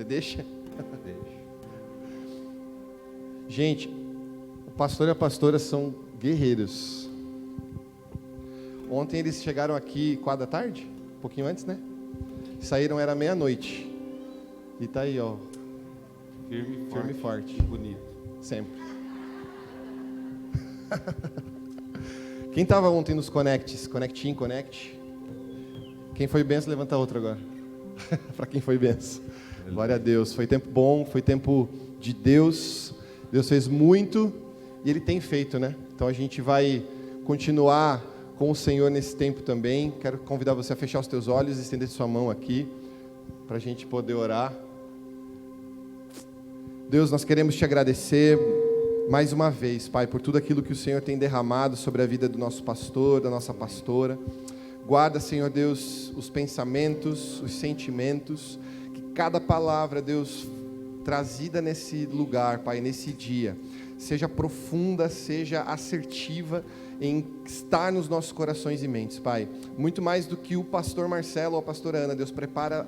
Você deixa? Deixa. Gente, o pastor e a pastora são guerreiros. Ontem eles chegaram aqui 4 da tarde, um pouquinho antes, né? Saíram, era meia-noite. E tá aí, ó. Firme e forte. E bonito. Sempre. Quem estava ontem nos Connects? Connect In, Connect? Quem foi benção, levanta outro agora. Para quem foi benção. Glória a Deus. Foi tempo bom, foi tempo de Deus. Deus fez muito e Ele tem feito, né? Então a gente vai continuar com o Senhor nesse tempo também. Quero convidar você a fechar os teus olhos e estender sua mão aqui para a gente poder orar. Deus, nós queremos te agradecer mais uma vez, Pai, por tudo aquilo que o Senhor tem derramado sobre a vida do nosso pastor, da nossa pastora. Guarda, Senhor Deus, os pensamentos, os sentimentos, que cada palavra, Deus, trazida nesse lugar, Pai, nesse dia, seja profunda, seja assertiva em estar nos nossos corações e mentes, Pai. Muito mais do que o pastor Marcelo ou a pastora Ana, Deus, prepara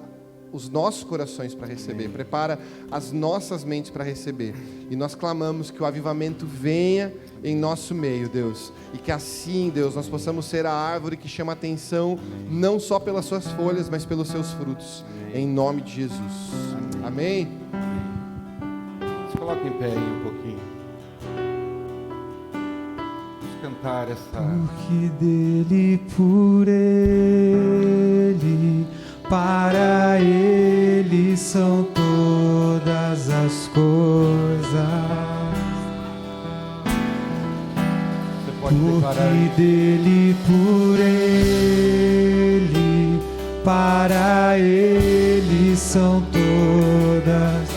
os nossos corações para receber, prepara as nossas mentes para receber, e nós clamamos que o avivamento venha em nosso meio, Deus, e que assim, Deus, nós possamos ser a árvore que chama atenção, não só pelas suas folhas, mas pelos seus frutos, em nome de Jesus, amém? Se coloca em pé aí um pouquinho. Vamos cantar essa... Porque dele, por ele, para ele são todas as coisas. Você pode declarar Porque isso. dele, por ele, para ele são todas.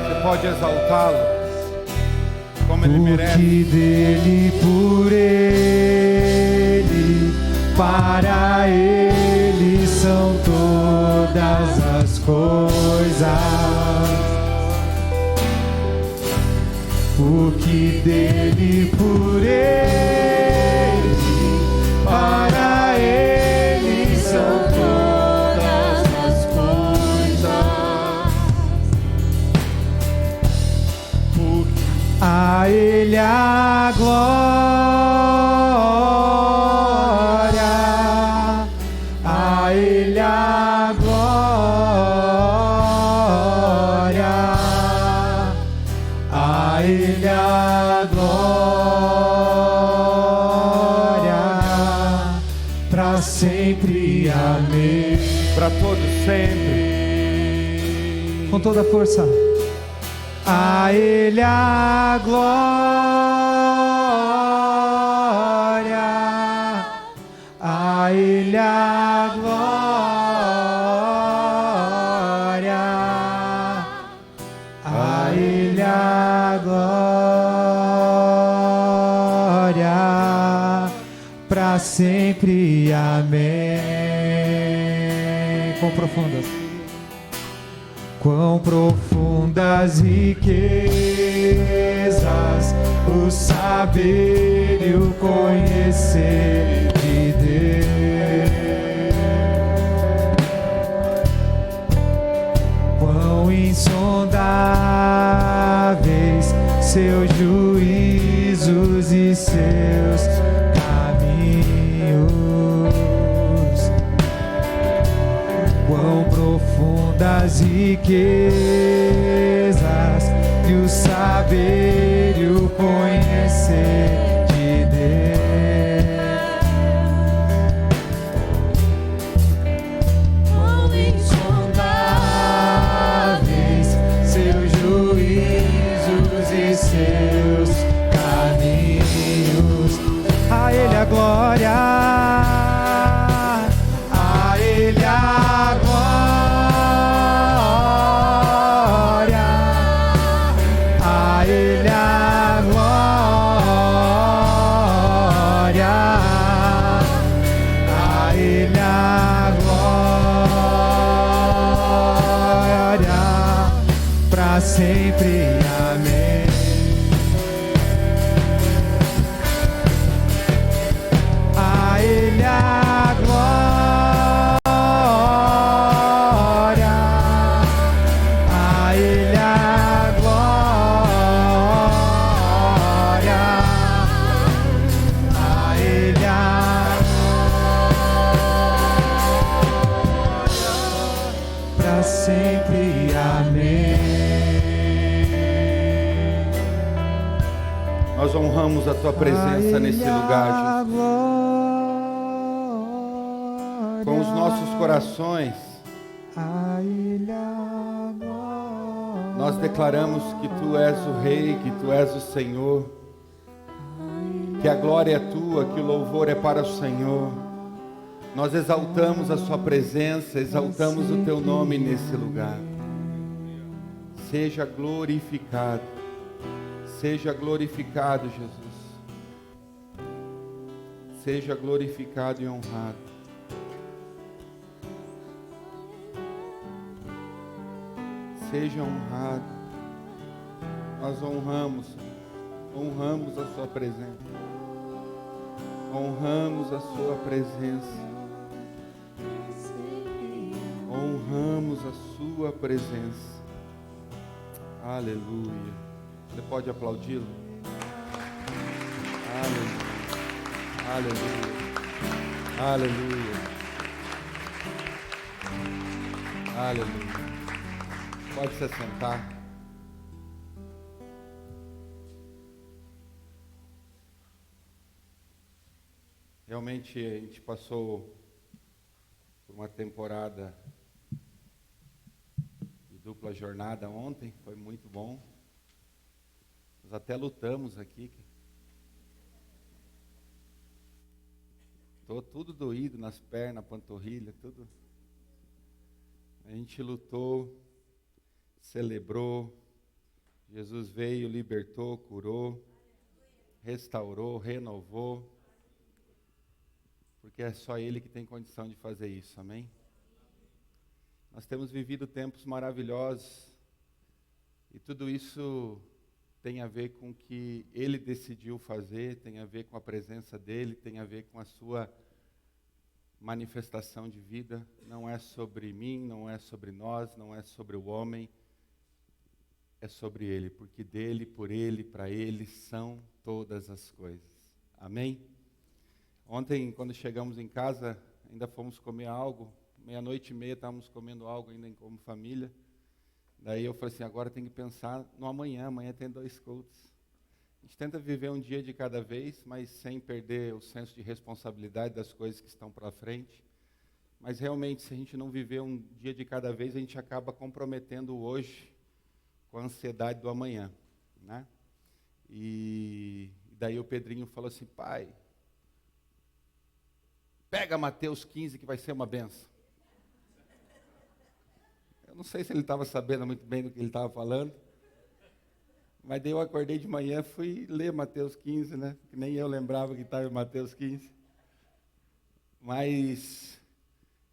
Você pode exaltá-lo como ele Porque merece. dele, por ele, para ele são todas as coisas. Porque dele, por ele, para ele são todas as coisas. A ele a glória, a ele a glória, a ele a glória, para sempre, amém. Para todos sempre. Com toda a força. A ele a glória, a ele a glória, a ele a glória, para sempre, amém. Quão profundas. Quão profundas riquezas o saber e o conhecer de Deus. Quão insondáveis seus juízos e seus caminhos. Quão profundas riquezas e o saber e o conhecer de Deus. Quão insondáveis seus juízos e seus caminhos. A ele a glória, a ele a glória, a ele a glória, a ele a glória, para sempre, amém. A ele a glória, Nós honramos a tua presença nesse lugar, Jesus. Com os nossos corações, nós declaramos que tu és o Rei, que tu és o Senhor, que a glória é tua, que o louvor é para o Senhor. Nós exaltamos a sua presença, exaltamos o teu nome nesse lugar. Seja glorificado, Jesus. Seja glorificado e honrado. Seja honrado. Nós honramos a sua presença. Honramos a sua presença. Honramos a sua presença. Aleluia. Você pode aplaudi-lo? Aleluia. Aleluia. Aleluia. Aleluia. Pode se sentar. Realmente a gente passou por uma temporada de dupla jornada ontem, foi muito bom. Nós até lutamos aqui. Estou tudo doído nas pernas, panturrilha, tudo. A gente lutou, celebrou. Jesus veio, libertou, curou, restaurou, renovou. Porque é só Ele que tem condição de fazer isso, amém? Nós temos vivido tempos maravilhosos e tudo isso tem a ver com o que Ele decidiu fazer, tem a ver com a presença dEle, tem a ver com a sua manifestação de vida. Não é sobre mim, não é sobre nós, não é sobre o homem, é sobre Ele, porque dEle, por Ele, para Ele são todas as coisas, amém? Ontem, quando chegamos em casa, ainda fomos comer algo, 00:30 estávamos comendo algo ainda como família. Daí eu falei assim, agora tem que pensar no amanhã tem 2 cultos. A gente tenta viver um dia de cada vez, mas sem perder o senso de responsabilidade das coisas que estão para frente. Mas realmente, se a gente não viver um dia de cada vez, a gente acaba comprometendo o hoje com a ansiedade do amanhã, né? E daí o Pedrinho falou assim, pai, pega Mateus 15 que vai ser uma benção. Eu não sei se ele estava sabendo muito bem do que ele estava falando, mas daí eu acordei de manhã, fui ler Mateus 15, né? Que nem eu lembrava que estava em Mateus 15. Mas,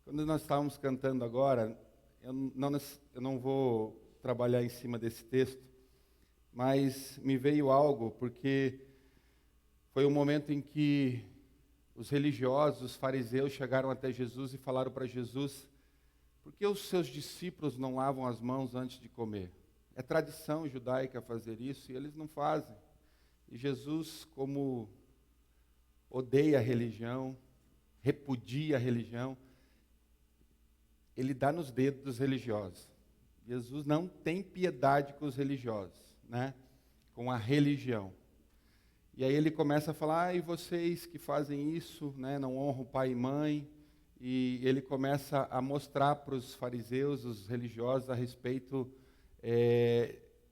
quando nós estávamos cantando agora, eu não vou trabalhar em cima desse texto, mas me veio algo, porque foi um momento em que os religiosos, os fariseus chegaram até Jesus e falaram para Jesus, por que os seus discípulos não lavam as mãos antes de comer? É tradição judaica fazer isso e eles não fazem. E Jesus, como odeia a religião, repudia a religião, ele dá nos dedos dos religiosos. Jesus não tem piedade com os religiosos, né? Com a religião. E aí ele começa a falar, e vocês que fazem isso, né, não honram pai e mãe, e ele começa a mostrar para os fariseus, os religiosos, a respeito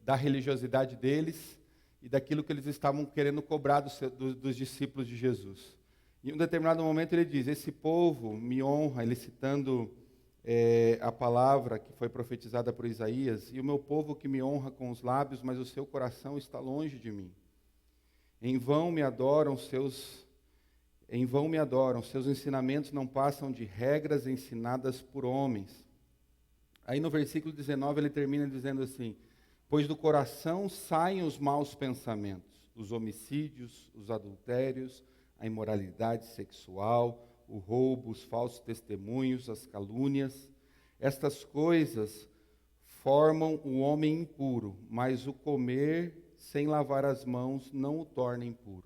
da religiosidade deles e daquilo que eles estavam querendo cobrar dos discípulos de Jesus. Em um determinado momento ele diz, esse povo me honra, ele citando a palavra que foi profetizada por Isaías, e o meu povo que me honra com os lábios, mas o seu coração está longe de mim. Em vão me adoram, seus ensinamentos não passam de regras ensinadas por homens. Aí no versículo 19 ele termina dizendo assim, pois do coração saem os maus pensamentos, os homicídios, os adultérios, a imoralidade sexual, o roubo, os falsos testemunhos, as calúnias. Estas coisas formam o homem impuro, mas o comer sem lavar as mãos não o torna impuro.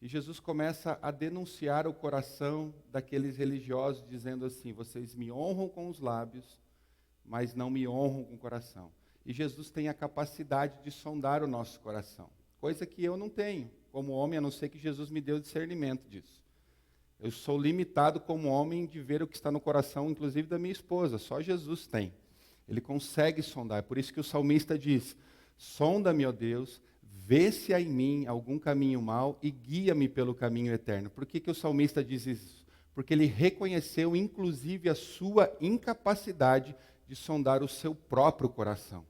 E Jesus começa a denunciar o coração daqueles religiosos, dizendo assim, vocês me honram com os lábios, mas não me honram com o coração. E Jesus tem a capacidade de sondar o nosso coração. coisa que eu não tenho como homem, a não ser que Jesus me deu discernimento disso. Eu sou limitado como homem de ver o que está no coração, inclusive da minha esposa. Só Jesus tem. Ele consegue sondar. É por isso que o salmista diz: sonda-me, ó Deus, vê se há em mim algum caminho mau e guia-me pelo caminho eterno. Por que o salmista diz isso? Porque ele reconheceu, inclusive, a sua incapacidade de sondar o seu próprio coração.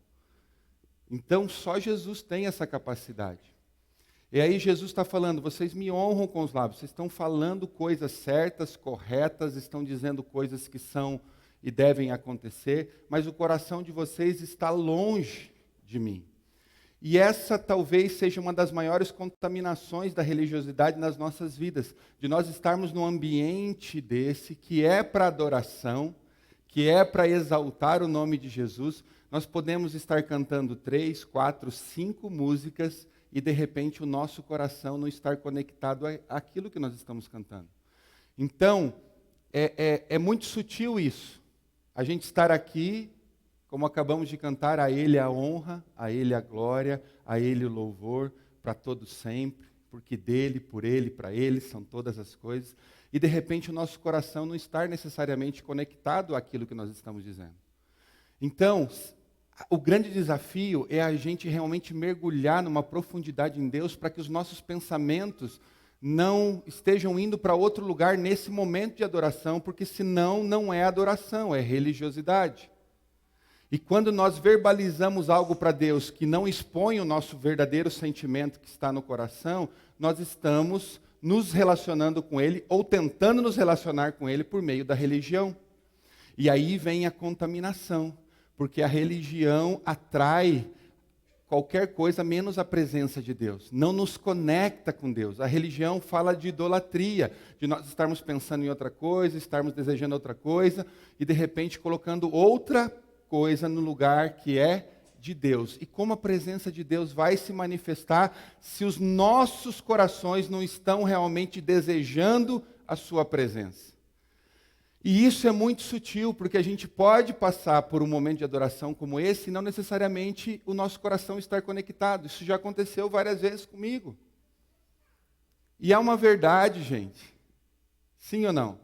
Então, só Jesus tem essa capacidade. E aí Jesus está falando: vocês me honram com os lábios, vocês estão falando coisas certas, corretas, estão dizendo coisas que são e devem acontecer, mas o coração de vocês está longe de mim. E essa talvez seja uma das maiores contaminações da religiosidade nas nossas vidas, de nós estarmos num ambiente desse, que é para adoração, que é para exaltar o nome de Jesus. Nós podemos estar cantando 3, 4, 5 músicas e de repente o nosso coração não estar conectado àquilo que nós estamos cantando. Então, é muito sutil isso. A gente estar aqui, como acabamos de cantar, a Ele a honra, a Ele a glória, a Ele o louvor, para todos sempre, porque dEle, por Ele, para Ele são todas as coisas. E de repente o nosso coração não estar necessariamente conectado àquilo que nós estamos dizendo. Então, o grande desafio é a gente realmente mergulhar numa profundidade em Deus para que os nossos pensamentos não estejam indo para outro lugar nesse momento de adoração, porque senão não é adoração, é religiosidade. E quando nós verbalizamos algo para Deus que não expõe o nosso verdadeiro sentimento que está no coração, nós estamos nos relacionando com Ele ou tentando nos relacionar com Ele por meio da religião. E aí vem a contaminação. Porque a religião atrai qualquer coisa menos a presença de Deus. Não nos conecta com Deus. A religião fala de idolatria, de nós estarmos pensando em outra coisa, estarmos desejando outra coisa, e de repente colocando outra coisa no lugar que é de Deus. E como a presença de Deus vai se manifestar se os nossos corações não estão realmente desejando a sua presença? E isso é muito sutil, porque a gente pode passar por um momento de adoração como esse e não necessariamente o nosso coração estar conectado. Isso já aconteceu várias vezes comigo. E é uma verdade, gente. Sim ou não?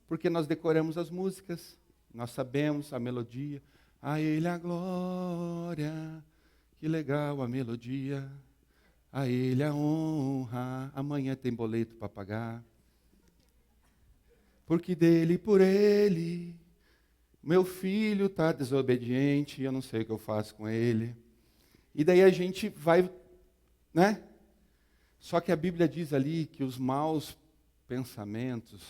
Porque nós decoramos as músicas, nós sabemos a melodia. A Ele a glória, que legal a melodia. A Ele a honra, amanhã tem boleto para pagar. Porque dele, por ele, meu filho está desobediente, eu não sei o que eu faço com ele. E daí a gente vai, né? Só que a Bíblia diz ali que os maus pensamentos,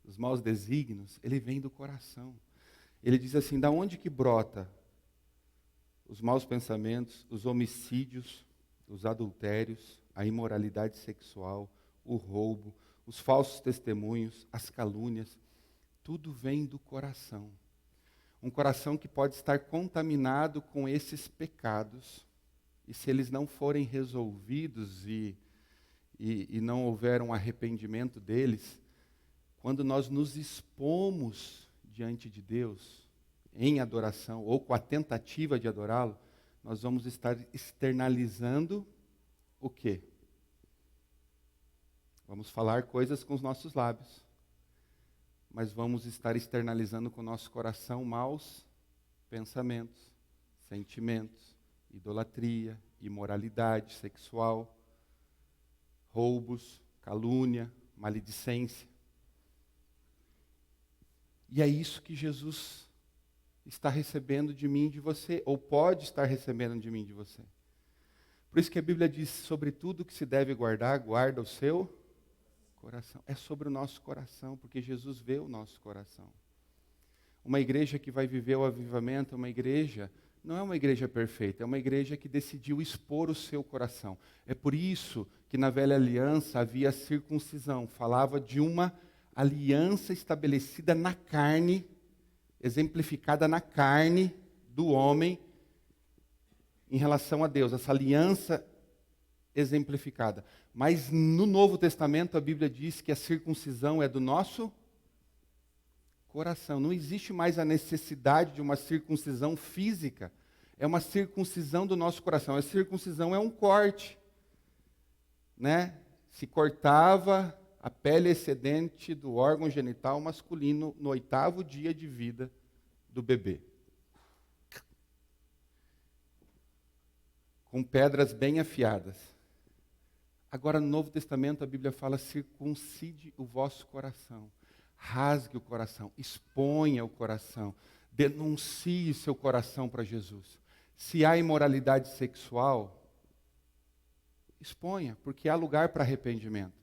os maus desígnios, ele vem do coração. Ele diz assim: da onde que brota os maus pensamentos, os homicídios, os adultérios, a imoralidade sexual, o roubo, os falsos testemunhos, as calúnias, tudo vem do coração. Um coração que pode estar contaminado com esses pecados, e se eles não forem resolvidos e não houver um arrependimento deles, quando nós nos expomos diante de Deus, em adoração, ou com a tentativa de adorá-lo, nós vamos estar externalizando o quê? Vamos falar coisas com os nossos lábios, mas vamos estar externalizando com o nosso coração maus pensamentos, sentimentos, idolatria, imoralidade sexual, roubos, calúnia, maledicência. E é isso que Jesus está recebendo de mim e de você, ou pode estar recebendo de mim e de você. Por isso que a Bíblia diz: sobre tudo que se deve guardar, guarda o seu coração. É sobre o nosso coração, porque Jesus vê o nosso coração. Uma igreja que vai viver o avivamento, uma igreja, não é uma igreja perfeita, é uma igreja que decidiu expor o seu coração. É por isso que na velha aliança havia circuncisão, falava de uma aliança estabelecida na carne, exemplificada na carne do homem em relação a Deus, essa aliança exemplificada. Mas no Novo Testamento a Bíblia diz que a circuncisão é do nosso coração. Não existe mais a necessidade de uma circuncisão física, é uma circuncisão do nosso coração. A circuncisão é um corte, né, se cortava a pele excedente do órgão genital masculino no 8º dia de vida do bebê. Com pedras bem afiadas. Agora, no Novo Testamento, a Bíblia fala: circuncide o vosso coração, rasgue o coração, exponha o coração, denuncie seu coração para Jesus. Se há imoralidade sexual, exponha, porque há lugar para arrependimento.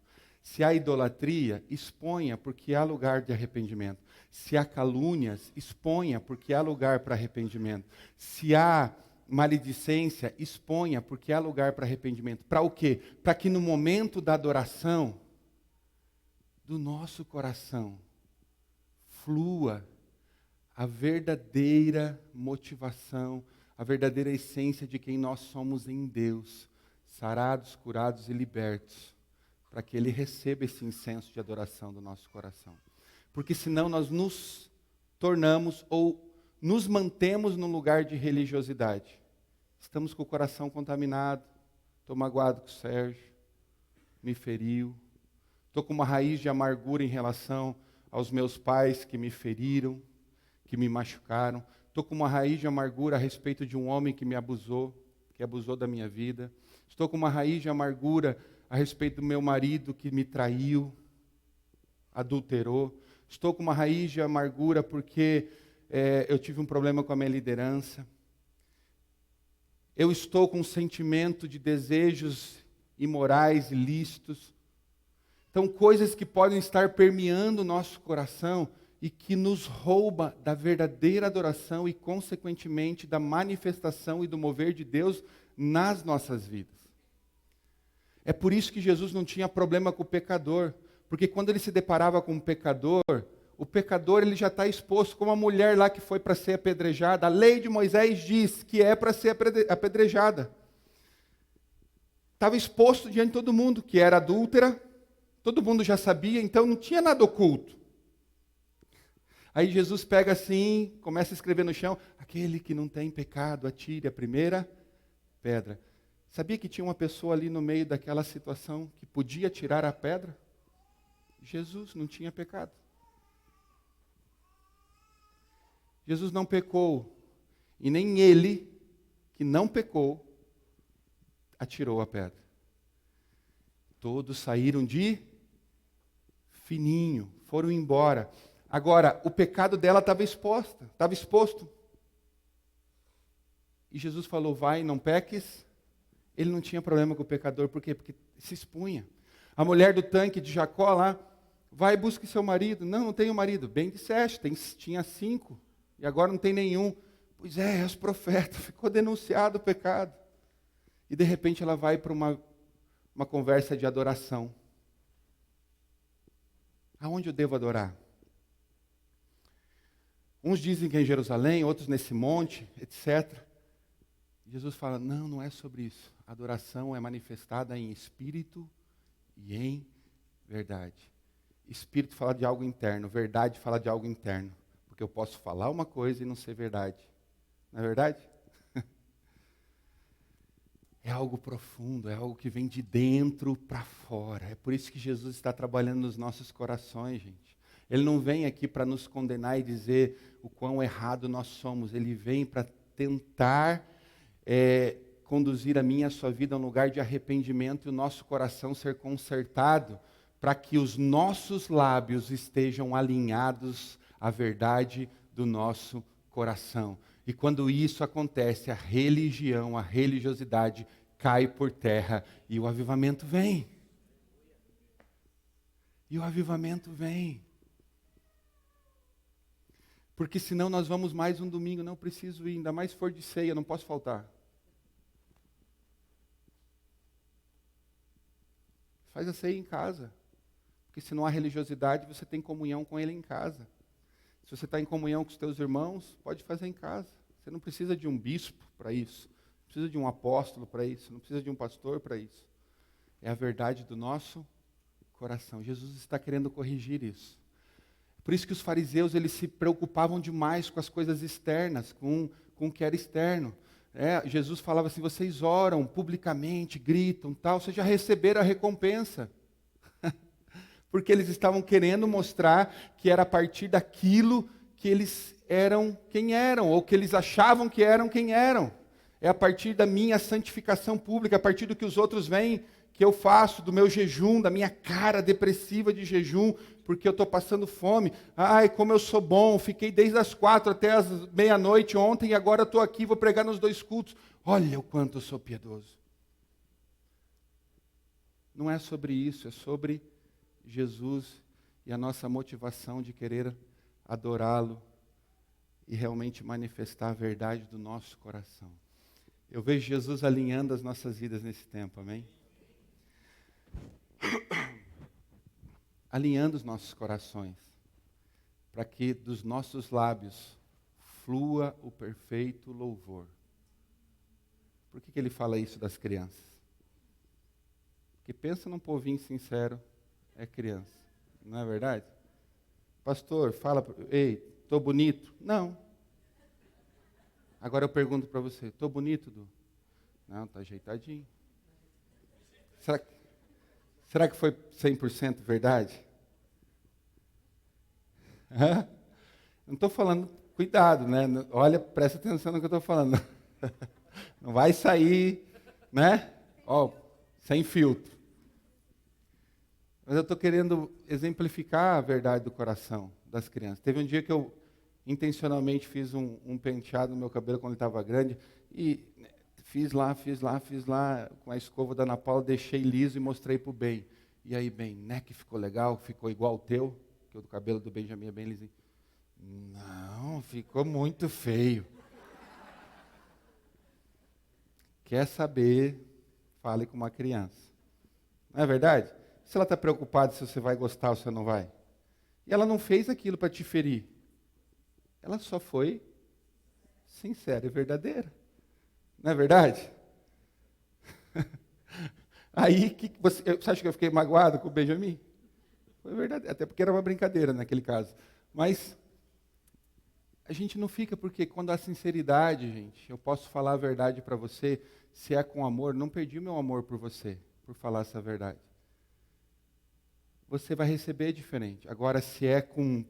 Se há idolatria, exponha, porque há lugar de arrependimento. Se há calúnias, exponha, porque há lugar para arrependimento. Se há maledicência, exponha, porque há lugar para arrependimento. Para o quê? Para que no momento da adoração, do nosso coração, flua a verdadeira motivação, a verdadeira essência de quem nós somos em Deus, sarados, curados e libertos, para que Ele receba esse incenso de adoração do nosso coração. Porque senão nós nos tornamos ou nos mantemos num lugar de religiosidade. Estamos com o coração contaminado, estou magoado com o Sérgio, me feriu, estou com uma raiz de amargura em relação aos meus pais que me feriram, que me machucaram, estou com uma raiz de amargura a respeito de um homem que me abusou, que abusou da minha vida, estou com uma raiz de amargura a respeito do meu marido que me traiu, adulterou, estou com uma raiz de amargura porque eu tive um problema com a minha liderança. Eu estou com um sentimento de desejos imorais, ilícitos. Então, coisas que podem estar permeando o nosso coração e que nos rouba da verdadeira adoração e, consequentemente, da manifestação e do mover de Deus nas nossas vidas. É por isso que Jesus não tinha problema com o pecador, porque quando ele se deparava com um pecador, o pecador ele já está exposto, como a mulher lá que foi para ser apedrejada. A lei de Moisés diz que é para ser apedrejada. Estava exposto diante de todo mundo, que era adúltera, todo mundo já sabia, então não tinha nada oculto. Aí Jesus pega assim, começa a escrever no chão: aquele que não tem pecado, atire a primeira pedra. Sabia que tinha uma pessoa ali no meio daquela situação que podia tirar a pedra? Jesus não tinha pecado. Jesus não pecou, e nem ele, que não pecou, atirou a pedra. Todos saíram de fininho, foram embora. Agora, o pecado dela estava exposto. E Jesus falou: vai, não peques. Ele não tinha problema com o pecador, por quê? Porque se expunha. A mulher do tanque de Jacó lá: vai, busque seu marido. Não tenho marido. Bem disseste, tinha 5. E agora não tem nenhum. Pois é, és profeta. Ficou denunciado o pecado. E de repente ela vai para uma conversa de adoração. Aonde eu devo adorar? Uns dizem que é em Jerusalém, outros nesse monte, etc. Jesus fala: não é sobre isso. A adoração é manifestada em espírito e em verdade. Espírito fala de algo interno, verdade fala de algo interno. Porque eu posso falar uma coisa e não ser verdade. Não é verdade? É algo profundo, é algo que vem de dentro para fora. É por isso que Jesus está trabalhando nos nossos corações, gente. Ele não vem aqui para nos condenar e dizer o quão errado nós somos. Ele vem para tentar conduzir a minha e a sua vida a um lugar de arrependimento e o nosso coração ser consertado para que os nossos lábios estejam alinhados à verdade do nosso coração. E quando isso acontece, a religião, a religiosidade cai por terra e o avivamento vem. E o avivamento vem. Porque senão nós vamos mais um domingo, não preciso ir, ainda mais se for de ceia, não posso faltar. Faz a ceia em casa. Porque se não há religiosidade, você tem comunhão com Ele em casa. Se você está em comunhão com os teus irmãos, pode fazer em casa. Você não precisa de um bispo para isso. Não precisa de um apóstolo para isso. Não precisa de um pastor para isso. É a verdade do nosso coração. Jesus está querendo corrigir isso. Por isso que os fariseus eles se preocupavam demais com as coisas externas, com o que era externo. Jesus falava assim, vocês oram publicamente, gritam, tal, vocês já receberam a recompensa. Porque eles estavam querendo mostrar que era a partir daquilo que eles eram quem eram, ou que eles achavam que eram quem eram. É a partir da minha santificação pública, a partir do que os outros veem que eu faço, do meu jejum, da minha cara depressiva de jejum, porque eu estou passando fome. Ai, como eu sou bom, fiquei desde as 4 até as meia-noite ontem e agora estou aqui, vou pregar nos 2 cultos. Olha o quanto eu sou piedoso. Não é sobre isso, é sobre Jesus e a nossa motivação de querer adorá-lo e realmente manifestar a verdade do nosso coração. Eu vejo Jesus alinhando as nossas vidas nesse tempo, amém? Alinhando os nossos corações, para que dos nossos lábios flua o perfeito louvor. Por que ele fala isso das crianças? Porque pensa num povinho sincero, é criança, não é verdade? Pastor, fala, ei, estou bonito? Não. Agora eu pergunto para você, estou bonito, Du? Não, está ajeitadinho. Será que foi 100% verdade? Não estou falando, cuidado, né? Olha, presta atenção no que eu estou falando. Não vai sair, né? Sem filtro. Mas eu estou querendo exemplificar a verdade do coração das crianças. Teve um dia que eu intencionalmente fiz um penteado no meu cabelo quando ele estava grande e fiz lá, com a escova da Ana Paula, deixei liso e mostrei para o Ben. E aí, Ben, né, que ficou legal, ficou igual o teu, que o do cabelo do Benjamin é bem lisinho. Não, ficou muito feio. Quer saber, fale com uma criança. Não é verdade? Se ela está preocupada se você vai gostar ou se não vai. E ela não fez aquilo para te ferir. Ela só foi sincera e verdadeira. Não é verdade? Aí, você acha que eu fiquei magoado com o Benjamin? Foi verdade, até porque era uma brincadeira naquele caso. Mas a gente não fica, porque quando há sinceridade, gente, eu posso falar a verdade para você, se é com amor, não perdi meu amor por você, por falar essa verdade. Você vai receber diferente. Agora, se é com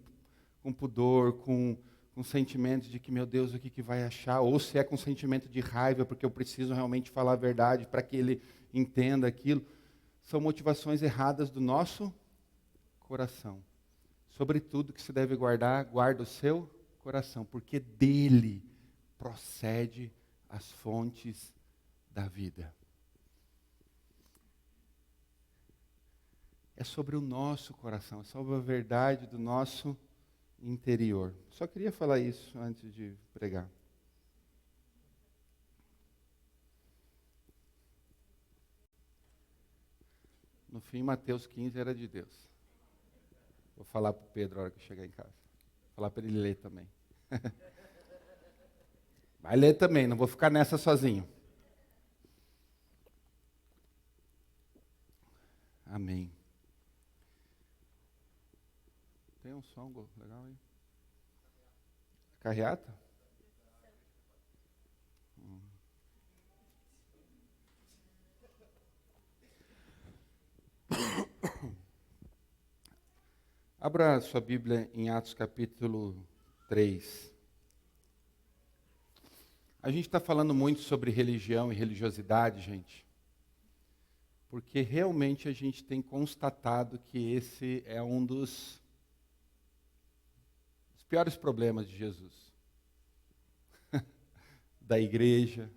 pudor, com sentimento de que, meu Deus, o que vai achar, ou se é com sentimento de raiva, porque eu preciso realmente falar a verdade para que ele entenda aquilo, são motivações erradas do nosso coração. Sobretudo que se deve guardar, guarda o seu coração, porque dele procede as fontes da vida. É sobre o nosso coração, é sobre a verdade do nosso interior. Só queria falar isso antes de pregar. No fim, Mateus 15 era de Deus. Vou falar para o Pedro a hora que eu chegar em casa. Vou falar para ele ler também. Vai ler também, não vou ficar nessa sozinho. Amém. Tem um som legal aí. Carreata? Abra sua Bíblia em Atos capítulo 3. A gente está falando muito sobre religião e religiosidade, gente, porque realmente a gente tem constatado que esse é um dos piores problemas de Jesus, da igreja.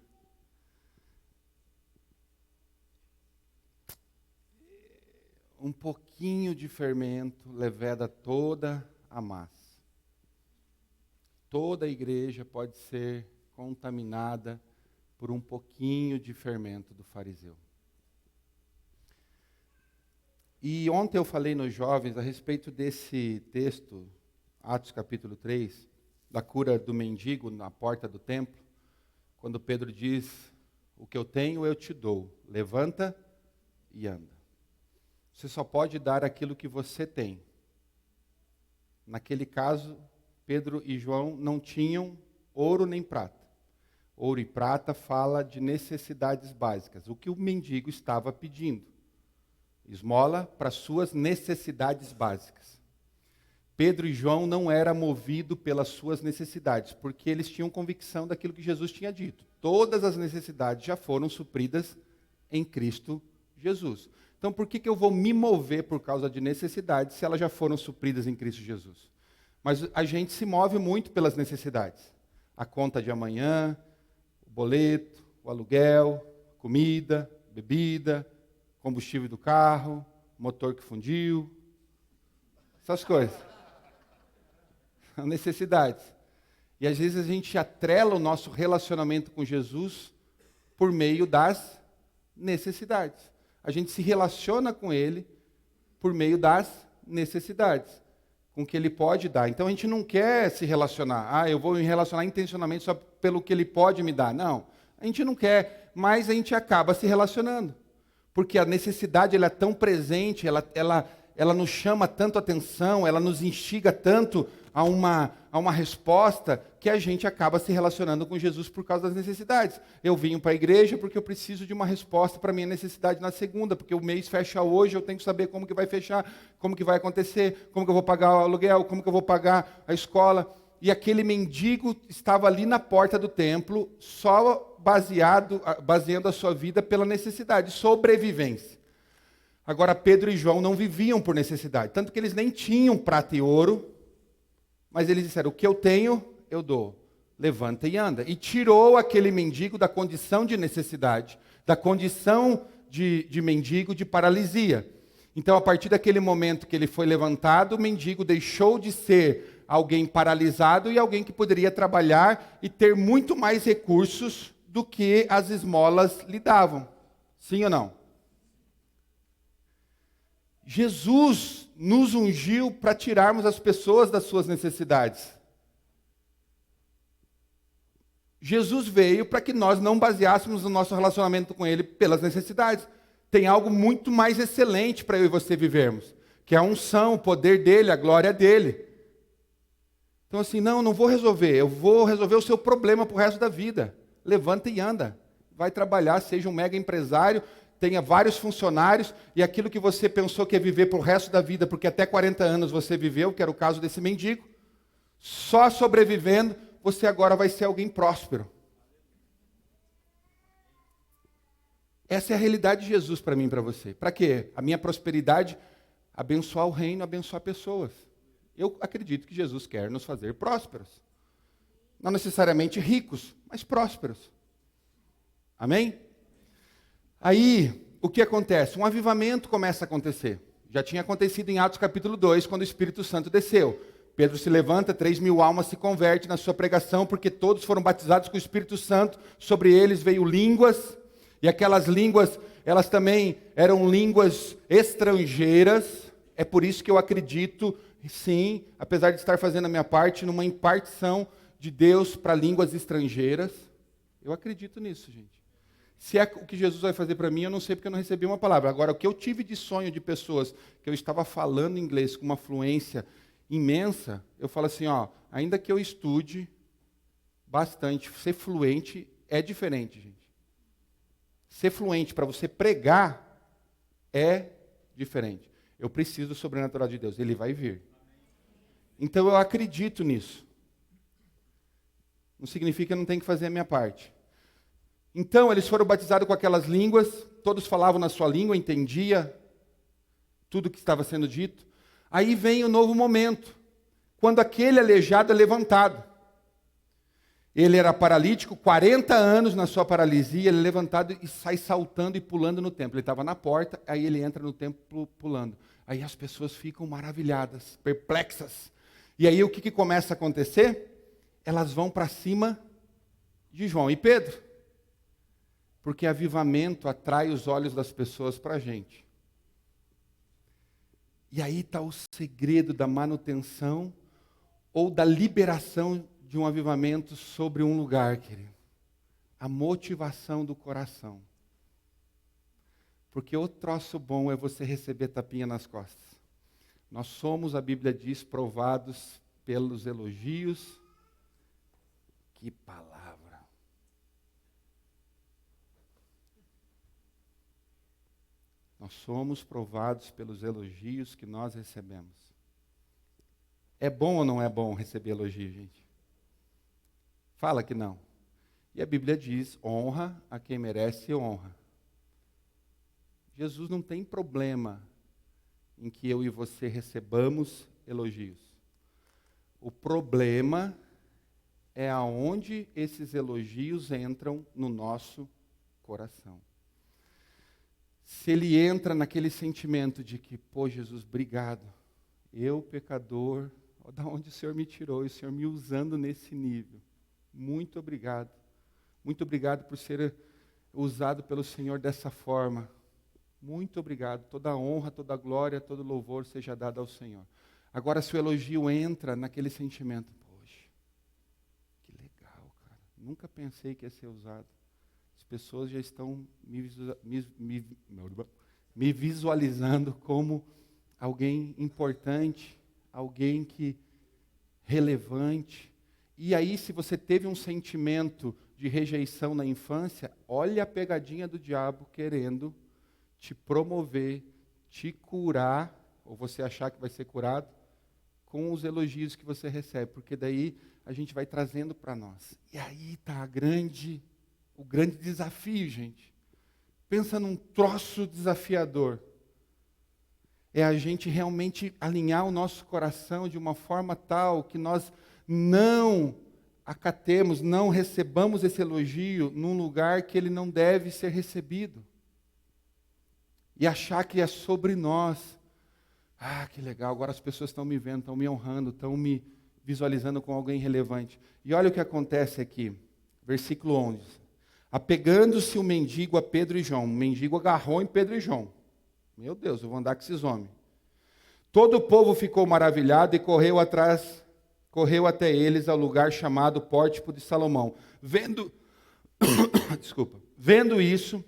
Um pouquinho de fermento leveda toda a massa. Toda a igreja pode ser contaminada por um pouquinho de fermento do fariseu. E ontem eu falei nos jovens a respeito desse texto, Atos capítulo 3, da cura do mendigo na porta do templo, quando Pedro diz, o que eu tenho eu te dou, levanta e anda. Você só pode dar aquilo que você tem. Naquele caso, Pedro e João não tinham ouro nem prata. ouro e prata fala de necessidades básicas. O que o mendigo estava pedindo? Esmola para suas necessidades básicas. Pedro e João não eram movidos pelas suas necessidades, porque eles tinham convicção daquilo que Jesus tinha dito. Todas as necessidades já foram supridas em Cristo Jesus. Então, por que eu vou me mover por causa de necessidades se elas já foram supridas em Cristo Jesus? Mas a gente se move muito pelas necessidades. A conta de amanhã, o boleto, o aluguel, comida, bebida, combustível do carro, motor que fundiu, essas coisas. São necessidades. E às vezes a gente atrela o nosso relacionamento com Jesus por meio das necessidades. A gente se relaciona com Ele por meio das necessidades, com o que Ele pode dar. Então a gente não quer se relacionar. Eu vou me relacionar intencionalmente só pelo que Ele pode me dar. Não, a gente não quer, mas a gente acaba se relacionando. Porque a necessidade ela é tão presente, ela nos chama tanto atenção, ela nos instiga tanto a uma resposta, que a gente acaba se relacionando com Jesus por causa das necessidades. Eu vim para a igreja porque eu preciso de uma resposta para a minha necessidade na segunda, porque o mês fecha hoje, eu tenho que saber como que vai fechar, como que vai acontecer, como que eu vou pagar o aluguel, como que eu vou pagar a escola. E aquele mendigo estava ali na porta do templo, só baseando a sua vida pela necessidade, sobrevivência. Agora, Pedro e João não viviam por necessidade, tanto que eles nem tinham prata e ouro, mas eles disseram, o que eu tenho, eu dou. Levanta e anda. E tirou aquele mendigo da condição de necessidade, da condição de mendigo, de paralisia. Então, a partir daquele momento que ele foi levantado, o mendigo deixou de ser alguém paralisado e alguém que poderia trabalhar e ter muito mais recursos do que as esmolas lhe davam. Sim ou não? Jesus nos ungiu para tirarmos as pessoas das suas necessidades. Jesus veio para que nós não baseássemos o nosso relacionamento com Ele pelas necessidades. Tem algo muito mais excelente para eu e você vivermos, que é a unção, o poder dEle, a glória dEle. Então assim, não vou resolver, eu vou resolver o seu problema para o resto da vida. Levanta e anda. Vai trabalhar, seja um mega empresário, tenha vários funcionários, e aquilo que você pensou que ia viver para o resto da vida, porque até 40 anos você viveu, que era o caso desse mendigo, só sobrevivendo, você agora vai ser alguém próspero. Essa é a realidade de Jesus para mim e para você. Para quê? A minha prosperidade, abençoar o reino, abençoar pessoas. Eu acredito que Jesus quer nos fazer prósperos. Não necessariamente ricos, mas prósperos. Amém? Aí, o que acontece? Um avivamento começa a acontecer. Já tinha acontecido em Atos capítulo 2, quando o Espírito Santo desceu. Pedro se levanta, 3.000 almas se convertem na sua pregação, porque todos foram batizados com o Espírito Santo. Sobre eles veio línguas, e aquelas línguas, elas também eram línguas estrangeiras. É por isso que eu acredito, sim, apesar de estar fazendo a minha parte, numa impartição de Deus para línguas estrangeiras. Eu acredito nisso, gente. Se é o que Jesus vai fazer para mim, eu não sei porque eu não recebi uma palavra. Agora, o que eu tive de sonho de pessoas que eu estava falando inglês com uma fluência imensa, eu falo assim, ainda que eu estude bastante, ser fluente é diferente, gente. Ser fluente para você pregar é diferente. Eu preciso do sobrenatural de Deus, Ele vai vir. Então eu acredito nisso. Não significa que eu não tenho que fazer a minha parte. Então, eles foram batizados com aquelas línguas, todos falavam na sua língua, entendia tudo o que estava sendo dito. Aí vem o novo momento, quando aquele aleijado é levantado. Ele era paralítico, 40 anos na sua paralisia, ele é levantado e sai saltando e pulando no templo. Ele estava na porta, aí ele entra no templo pulando. Aí as pessoas ficam maravilhadas, perplexas. E aí o que começa a acontecer? Elas vão para cima de João e Pedro. Porque avivamento atrai os olhos das pessoas para a gente. E aí está o segredo da manutenção ou da liberação de um avivamento sobre um lugar, querido. A motivação do coração. Porque o troço bom é você receber tapinha nas costas. Nós somos, a Bíblia diz, provados pelos elogios. Que palavra! Nós somos provados pelos elogios que nós recebemos. É bom ou não é bom receber elogio, gente? Fala que não. E a Bíblia diz, honra a quem merece honra. Jesus não tem problema em que eu e você recebamos elogios. O problema é aonde esses elogios entram no nosso coração. Se ele entra naquele sentimento de que, pô, Jesus, obrigado. Eu, pecador, da onde o Senhor me tirou, e o Senhor me usando nesse nível. Muito obrigado. Muito obrigado por ser usado pelo Senhor dessa forma. Muito obrigado. Toda a honra, toda a glória, todo louvor seja dado ao Senhor. Agora, se o elogio entra naquele sentimento, poxa, que legal, cara. Nunca pensei que ia ser usado. As pessoas já estão me visualizando como alguém importante, alguém que relevante. E aí, se você teve um sentimento de rejeição na infância, olha a pegadinha do diabo querendo te promover, te curar, ou você achar que vai ser curado, com os elogios que você recebe, porque daí a gente vai trazendo para nós. E aí está o grande desafio, gente. Pensa num troço desafiador. É a gente realmente alinhar o nosso coração de uma forma tal que nós não acatemos, não recebamos esse elogio num lugar que ele não deve ser recebido. E achar que é sobre nós. Ah, que legal, agora as pessoas estão me vendo, estão me honrando, estão me visualizando como alguém relevante. E olha o que acontece aqui, versículo 11. Apegando-se o mendigo a Pedro e João. O mendigo agarrou em Pedro e João. Meu Deus, eu vou andar com esses homens. Todo o povo ficou maravilhado e correu até eles ao lugar chamado Pórtico de Salomão. Vendo isso,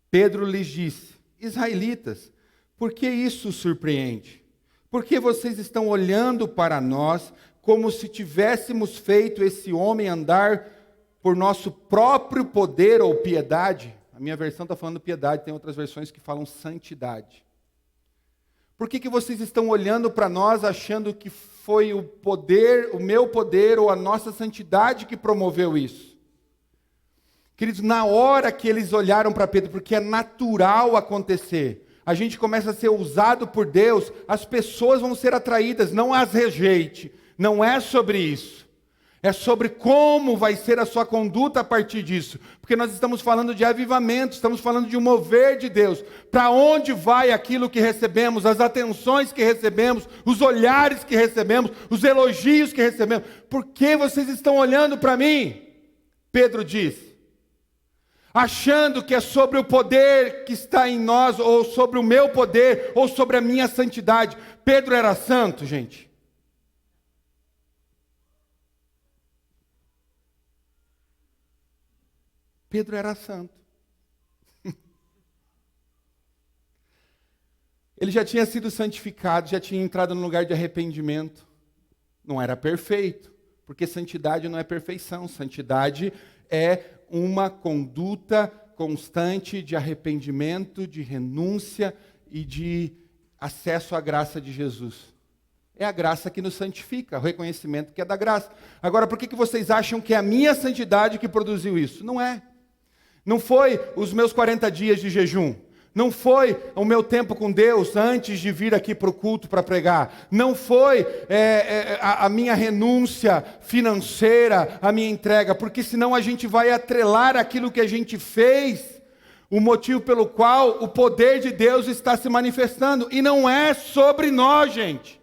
Pedro lhes disse, israelitas, por que isso os surpreende? Por que vocês estão olhando para nós como se tivéssemos feito esse homem andar por nosso próprio poder ou piedade? A minha versão está falando piedade, tem outras versões que falam santidade. Por que vocês estão olhando para nós achando que foi o poder, o meu poder ou a nossa santidade que promoveu isso? Queridos, na hora que eles olharam para Pedro, porque é natural acontecer, a gente começa a ser usado por Deus, as pessoas vão ser atraídas, não as rejeite, não é sobre isso. É sobre como vai ser a sua conduta a partir disso. Porque nós estamos falando de avivamento, estamos falando de um mover de Deus. Para onde vai aquilo que recebemos, as atenções que recebemos, os olhares que recebemos, os elogios que recebemos. Por que vocês estão olhando para mim? Pedro diz. Achando que é sobre o poder que está em nós, ou sobre o meu poder, ou sobre a minha santidade. Pedro era santo, gente. Pedro era santo. Ele já tinha sido santificado, já tinha entrado no lugar de arrependimento. Não era perfeito, porque santidade não é perfeição. Santidade é uma conduta constante de arrependimento, de renúncia e de acesso à graça de Jesus. É a graça que nos santifica, o reconhecimento que é da graça. Agora, por que vocês acham que é a minha santidade que produziu isso? Não é. Não foi os meus 40 dias de jejum. Não foi o meu tempo com Deus antes de vir aqui para o culto para pregar. Não foi a minha renúncia financeira, a minha entrega. Porque senão a gente vai atrelar aquilo que a gente fez, o motivo pelo qual o poder de Deus está se manifestando. E não é sobre nós, gente.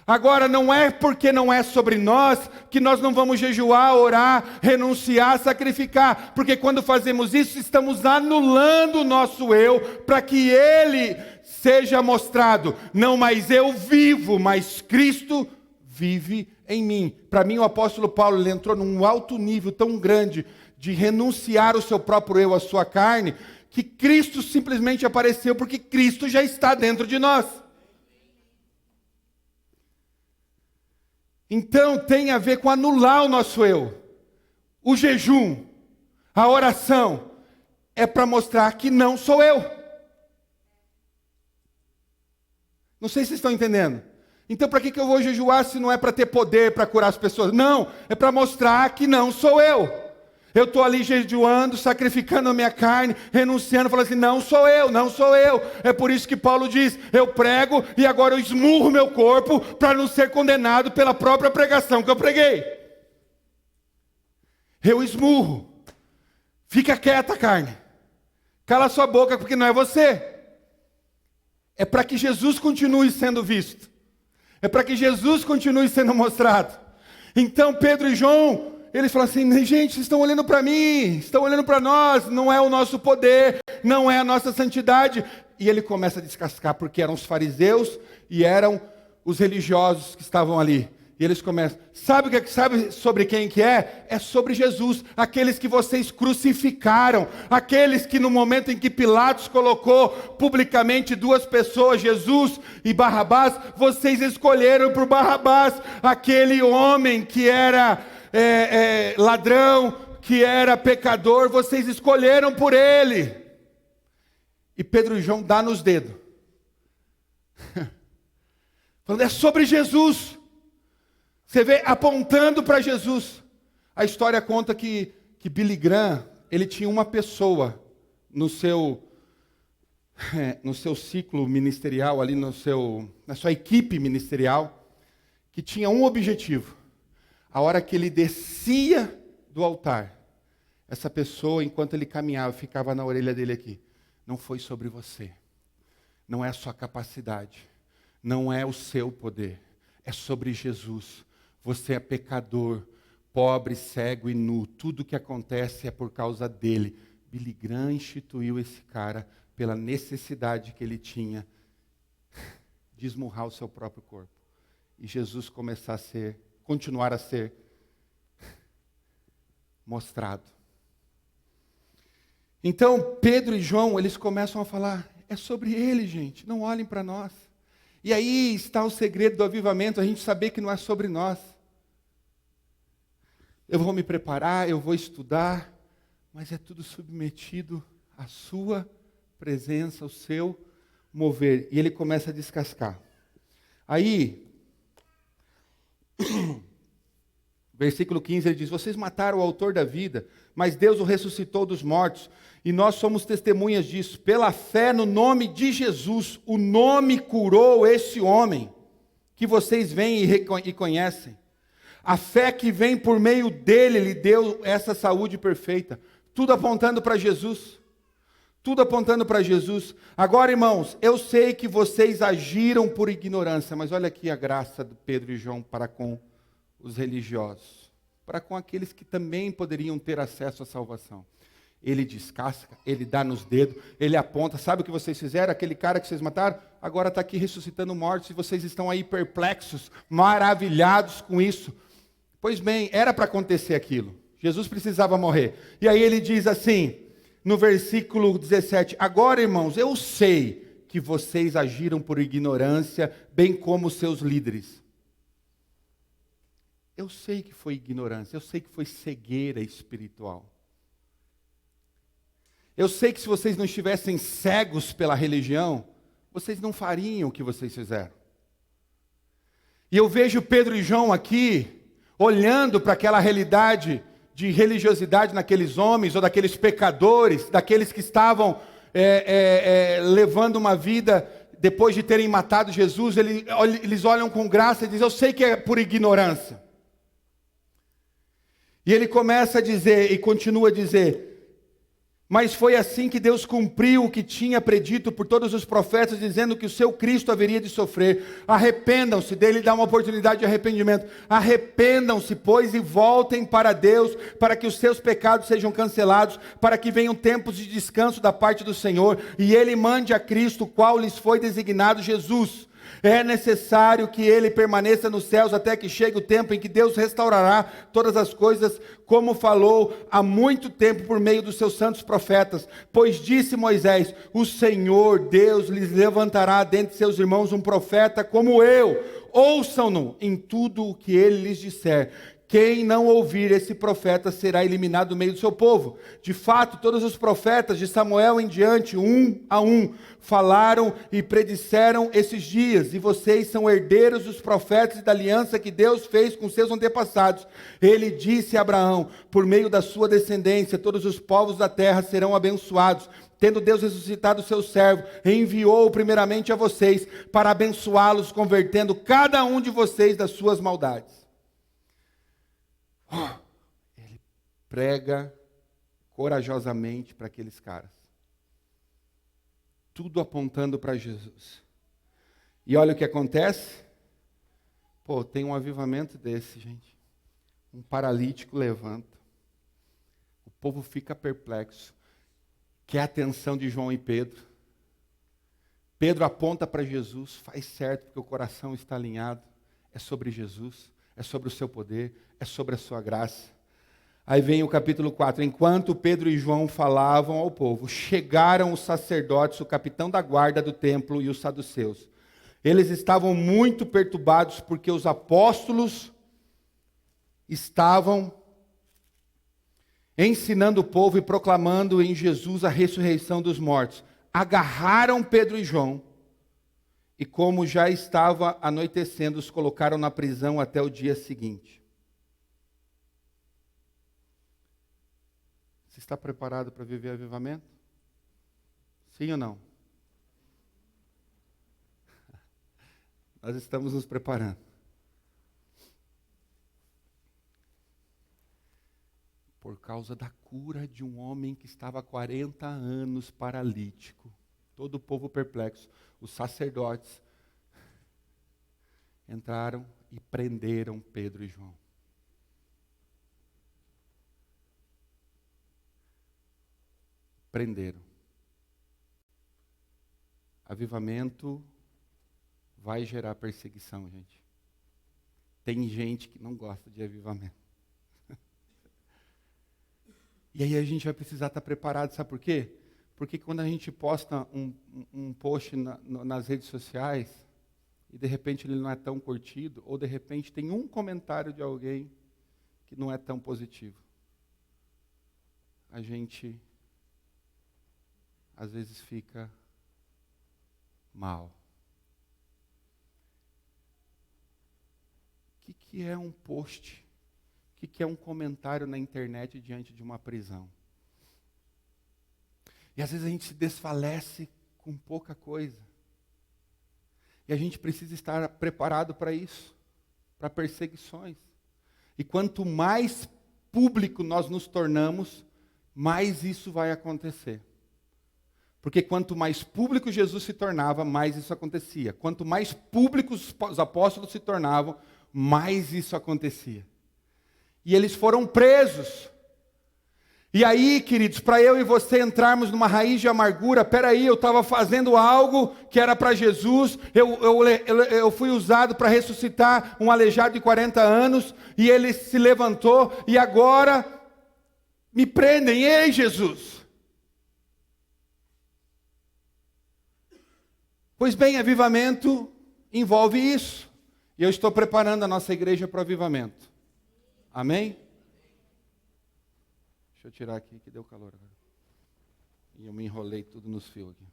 Agora, não é porque não é sobre nós que nós não vamos jejuar, orar, renunciar, sacrificar. Porque quando fazemos isso, estamos anulando o nosso eu para que ele seja mostrado. Não mais eu vivo, mas Cristo vive em mim. Para mim, o apóstolo Paulo ele entrou num alto nível tão grande de renunciar o seu próprio eu, a sua carne, que Cristo simplesmente apareceu porque Cristo já está dentro de nós. Então tem a ver com anular o nosso eu. O jejum, a oração, é para mostrar que não sou eu. Não sei se vocês estão entendendo. Então, para que eu vou jejuar se não é para ter poder para curar as pessoas? Não, é para mostrar que não sou eu. Eu estou ali jejuando, sacrificando a minha carne, renunciando, falando assim, não sou eu, não sou eu. É por isso que Paulo diz, eu prego e agora eu esmurro meu corpo para não ser condenado pela própria pregação que eu preguei. Eu esmurro. Fica quieta, carne. Cala sua boca porque não é você. É para que Jesus continue sendo visto. É para que Jesus continue sendo mostrado. Então Pedro e João, eles falam assim, gente, vocês estão olhando para mim, estão olhando para nós, não é o nosso poder, não é a nossa santidade. E ele começa a descascar, porque eram os fariseus e eram os religiosos que estavam ali. E eles começam, sabe sobre quem que é? É sobre Jesus, aqueles que vocês crucificaram, aqueles que no momento em que Pilatos colocou publicamente duas pessoas, Jesus e Barrabás, vocês escolheram por Barrabás, aquele homem que era ladrão, que era pecador, vocês escolheram por ele. E Pedro e João dá nos dedos, falando, é sobre Jesus. Você vê apontando para Jesus. A história conta que Billy Graham, ele tinha uma pessoa no seu ciclo ministerial, ali na sua equipe ministerial, que tinha um objetivo. A hora que ele descia do altar, essa pessoa, enquanto ele caminhava, ficava na orelha dele aqui. Não foi sobre você. Não é a sua capacidade. Não é o seu poder. É sobre Jesus. Você é pecador, pobre, cego e nu. Tudo que acontece é por causa dele. Billy Graham instituiu esse cara pela necessidade que ele tinha de esmurrar o seu próprio corpo. E Jesus continuar a ser mostrado. Então, Pedro e João, eles começam a falar, é sobre ele, gente, não olhem para nós. E aí está o segredo do avivamento, a gente saber que não é sobre nós. Eu vou me preparar, eu vou estudar, mas é tudo submetido à sua presença, ao seu mover. E ele começa a descascar. Aí, versículo 15, ele diz, vocês mataram o autor da vida, mas Deus o ressuscitou dos mortos, e nós somos testemunhas disso. Pela fé no nome de Jesus, o nome curou esse homem, que vocês veem e conhecem. A fé que vem por meio dele, lhe deu essa saúde perfeita. Tudo apontando para Jesus. Tudo apontando para Jesus. Agora, irmãos, eu sei que vocês agiram por ignorância, mas olha aqui a graça de Pedro e João para com os religiosos. Para com aqueles que também poderiam ter acesso à salvação. Ele descasca, ele dá nos dedos, ele aponta. Sabe o que vocês fizeram? Aquele cara que vocês mataram, agora está aqui ressuscitando mortos e vocês estão aí perplexos, maravilhados com isso. Pois bem, era para acontecer aquilo. Jesus precisava morrer. E aí ele diz assim, no versículo 17, agora, irmãos, eu sei que vocês agiram por ignorância, bem como os seus líderes. Eu sei que foi ignorância, eu sei que foi cegueira espiritual. Eu sei que se vocês não estivessem cegos pela religião, vocês não fariam o que vocês fizeram. E eu vejo Pedro e João aqui, olhando para aquela realidade de religiosidade naqueles homens, ou daqueles pecadores, daqueles que estavam levando uma vida, depois de terem matado Jesus, eles olham com graça e dizem, eu sei que é por ignorância. E ele começa a dizer, e continua a dizer, mas foi assim que Deus cumpriu o que tinha predito por todos os profetas, dizendo que o seu Cristo haveria de sofrer. Arrependam-se, dele dá uma oportunidade de arrependimento. Arrependam-se, pois, e voltem para Deus, para que os seus pecados sejam cancelados, para que venham tempos de descanso da parte do Senhor, e ele mande a Cristo, o qual lhes foi designado Jesus. É necessário que ele permaneça nos céus até que chegue o tempo em que Deus restaurará todas as coisas, como falou há muito tempo por meio dos seus santos profetas. Pois disse Moisés, o Senhor Deus lhes levantará dentre seus irmãos um profeta como eu. Ouçam-no em tudo o que ele lhes disser. quem não ouvir esse profeta será eliminado do meio do seu povo. De fato, todos os profetas de Samuel em diante, um a um, falaram e predisseram esses dias, e vocês são herdeiros dos profetas e da aliança que Deus fez com seus antepassados. Ele disse a Abraão: por meio da sua descendência, todos os povos da terra serão abençoados. Tendo Deus ressuscitado o seu servo, enviou-o primeiramente a vocês, para abençoá-los, convertendo cada um de vocês das suas maldades. Ele prega corajosamente para aqueles caras. Tudo apontando para Jesus. E olha o que acontece. Tem um avivamento desse, gente. Um paralítico levanta. O povo fica perplexo. Quer a atenção de João e Pedro. Pedro aponta para Jesus, faz certo, porque o coração está alinhado. É sobre Jesus, é sobre o seu poder, é sobre a sua graça. Aí vem o capítulo 4. Enquanto Pedro e João falavam ao povo, chegaram os sacerdotes, o capitão da guarda do templo e os saduceus. Eles estavam muito perturbados porque os apóstolos estavam ensinando o povo e proclamando em Jesus a ressurreição dos mortos. Agarraram Pedro e João e, como já estava anoitecendo, os colocaram na prisão até o dia seguinte. Você está preparado para viver avivamento? Sim ou não? Nós estamos nos preparando. Por causa da cura de um homem que estava há 40 anos paralítico. Todo o povo perplexo. Os sacerdotes entraram e prenderam Pedro e João. Prenderam. Avivamento vai gerar perseguição, gente. Tem gente que não gosta de avivamento. E aí a gente vai precisar estar preparado, sabe por quê? Porque quando a gente posta um post nas redes sociais, e de repente ele não é tão curtido, ou de repente tem um comentário de alguém que não é tão positivo, a gente às vezes fica mal. O que é um post? O que é um comentário na internet diante de uma prisão? E às vezes a gente se desfalece com pouca coisa. E a gente precisa estar preparado para isso, para perseguições. E quanto mais público nós nos tornamos, mais isso vai acontecer. Porque quanto mais público Jesus se tornava, mais isso acontecia. Quanto mais públicos os apóstolos se tornavam, mais isso acontecia. E eles foram presos. E aí, queridos, para eu e você entrarmos numa raiz de amargura, peraí, eu estava fazendo algo que era para Jesus, eu fui usado para ressuscitar um aleijado de 40 anos, e ele se levantou, e agora me prendem. Ei, Jesus! Pois bem, avivamento envolve isso. E eu estou preparando a nossa igreja para o avivamento. Amém? Deixa eu tirar aqui que deu calor agora. E eu me enrolei tudo nos fios aqui.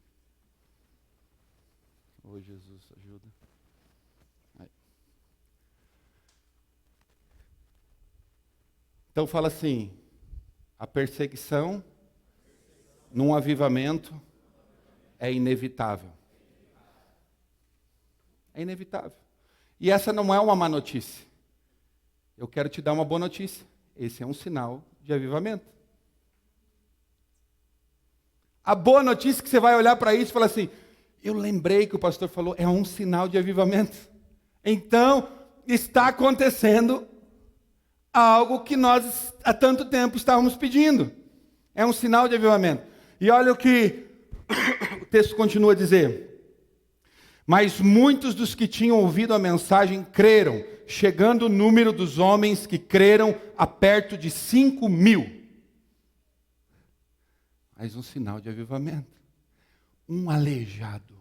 Ô Jesus, ajuda. Aí. Então fala assim, a perseguição num avivamento é inevitável. É inevitável. E essa não é uma má notícia. Eu quero te dar uma boa notícia. Esse é um sinal de avivamento. A boa notícia é que você vai olhar para isso e falar assim, eu lembrei que o pastor falou, é um sinal de avivamento. Então, está acontecendo algo que nós há tanto tempo estávamos pedindo. É um sinal de avivamento. E olha o que o texto continua a dizer. Mas muitos dos que tinham ouvido a mensagem creram, chegando o número dos homens que creram a perto de 5.000. Mais um sinal de avivamento. Um aleijado.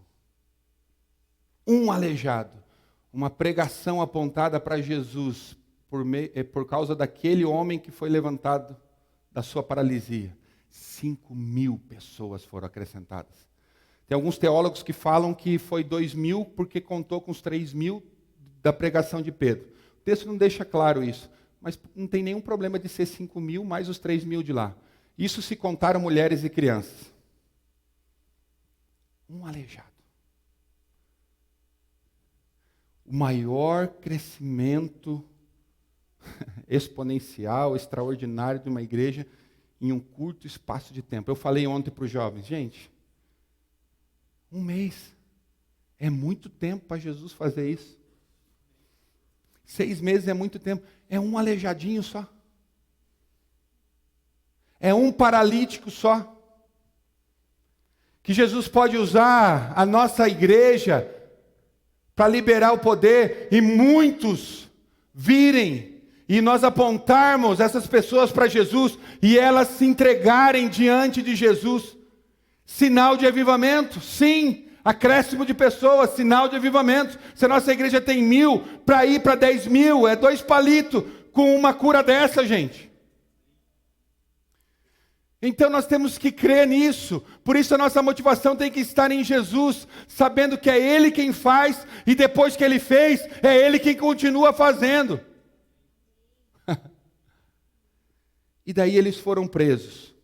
Uma pregação apontada para Jesus, por causa daquele homem que foi levantado da sua paralisia. 5.000 pessoas foram acrescentadas. Tem alguns teólogos que falam que foi 2.000 porque contou com os 3.000 da pregação de Pedro. O texto não deixa claro isso, mas não tem nenhum problema de ser 5.000 mais os 3.000 de lá. Isso se contaram mulheres e crianças. Um aleijado. O maior crescimento exponencial, extraordinário de uma igreja em um curto espaço de tempo. Eu falei ontem para os jovens, gente, 1 mês é muito tempo para Jesus fazer isso. 6 meses é muito tempo. É um aleijadinho só. É um paralítico só. Que Jesus pode usar a nossa igreja para liberar o poder e muitos virem e nós apontarmos essas pessoas para Jesus e elas se entregarem diante de Jesus. Sinal de avivamento, sim. Acréscimo de pessoas, sinal de avivamento. Se a nossa igreja tem 1.000, para ir para 10.000, é 2 palitos com uma cura dessa, gente. Então nós temos que crer nisso. Por isso a nossa motivação tem que estar em Jesus, sabendo que é Ele quem faz, e depois que Ele fez, é Ele quem continua fazendo. E daí eles foram presos.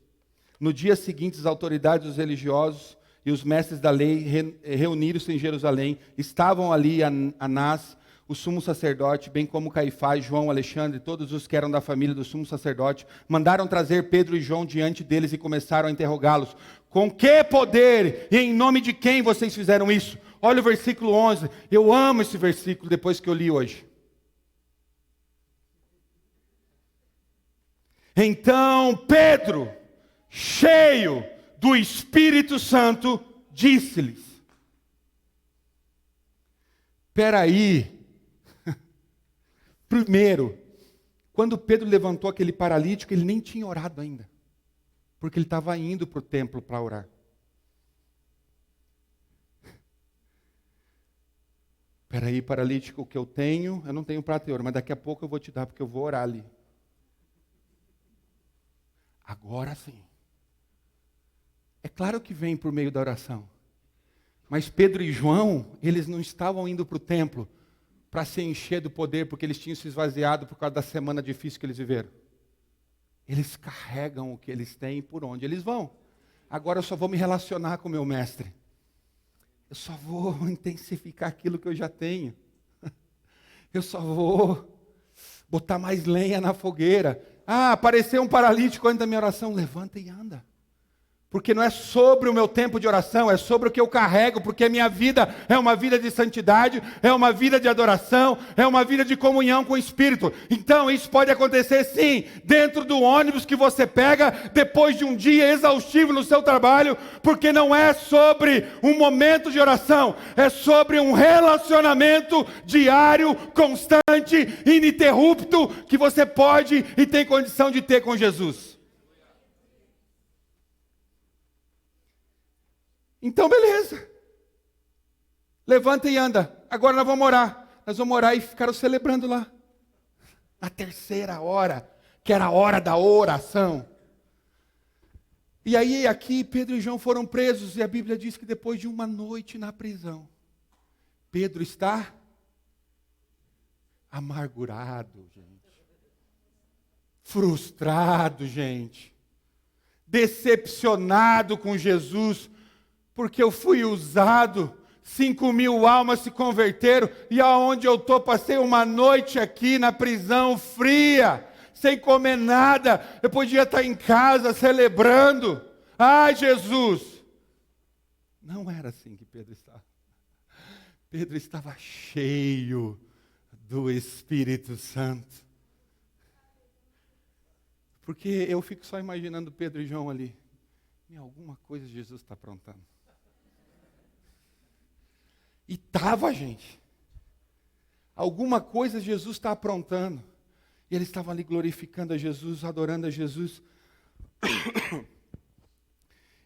No dia seguinte, as autoridades dos religiosos e os mestres da lei reuniram-se em Jerusalém. Estavam ali Anás, o sumo sacerdote, bem como Caifás, João, Alexandre, todos os que eram da família do sumo sacerdote. Mandaram trazer Pedro e João diante deles e começaram a interrogá-los. Com que poder e em nome de quem vocês fizeram isso? Olha o versículo 11. Eu amo esse versículo depois que eu li hoje. Então Pedro, cheio do Espírito Santo, disse-lhes: espera aí. Primeiro, quando Pedro levantou aquele paralítico, ele nem tinha orado ainda, porque ele estava indo para o templo para orar. Espera aí, paralítico, o que eu não tenho prata e ouro, mas daqui a pouco eu vou te dar, porque eu vou orar ali. Agora sim. É claro que vem por meio da oração. Mas Pedro e João, eles não estavam indo para o templo para se encher do poder, porque eles tinham se esvaziado por causa da semana difícil que eles viveram. Eles carregam o que eles têm por onde eles vão. Agora eu só vou me relacionar com o meu mestre. Eu só vou intensificar aquilo que eu já tenho. Eu só vou botar mais lenha na fogueira. Ah, apareceu um paralítico antes da minha oração. Levanta e anda. Porque não é sobre o meu tempo de oração, é sobre o que eu carrego, porque a minha vida é uma vida de santidade, é uma vida de adoração, é uma vida de comunhão com o Espírito. Então isso pode acontecer sim, dentro do ônibus que você pega, depois de um dia exaustivo no seu trabalho, porque não é sobre um momento de oração, é sobre um relacionamento diário, constante, ininterrupto, que você pode e tem condição de ter com Jesus. Então, beleza. Levanta e anda. Agora nós vamos orar. Nós vamos orar e ficaram celebrando lá. Na terceira hora, que era a hora da oração. E aí, aqui, Pedro e João foram presos. E a Bíblia diz que depois de uma noite na prisão, Pedro está amargurado, gente. Frustrado, gente. Decepcionado com Jesus. Porque eu fui usado, 5.000 almas se converteram, e aonde eu estou, passei uma noite aqui na prisão fria, sem comer nada, eu podia estar em casa celebrando. Ai, Jesus! Não era assim que Pedro estava. Pedro estava cheio do Espírito Santo. Porque eu fico só imaginando Pedro e João ali. E alguma coisa Jesus está aprontando. E estava, gente. Alguma coisa Jesus está aprontando. E eles estavam ali glorificando a Jesus, adorando a Jesus.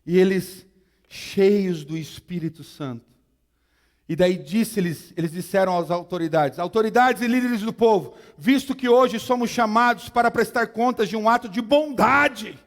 E eles, cheios do Espírito Santo. E daí eles disseram às autoridades: autoridades e líderes do povo, visto que hoje somos chamados para prestar contas de um ato de bondade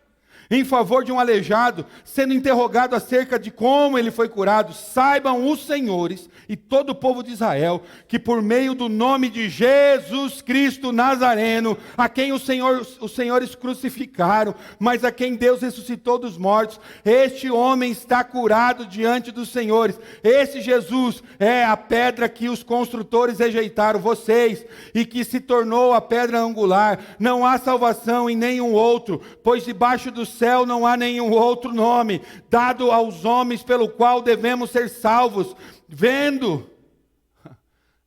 em favor de um aleijado, sendo interrogado acerca de como ele foi curado, saibam os senhores e todo o povo de Israel, que por meio do nome de Jesus Cristo Nazareno, a quem os senhores crucificaram, mas a quem Deus ressuscitou dos mortos, este homem está curado diante dos senhores. Esse Jesus é a pedra que os construtores rejeitaram, vocês, e que se tornou a pedra angular. Não há salvação em nenhum outro, pois debaixo do céu não há nenhum outro nome dado aos homens pelo qual devemos ser salvos. Vendo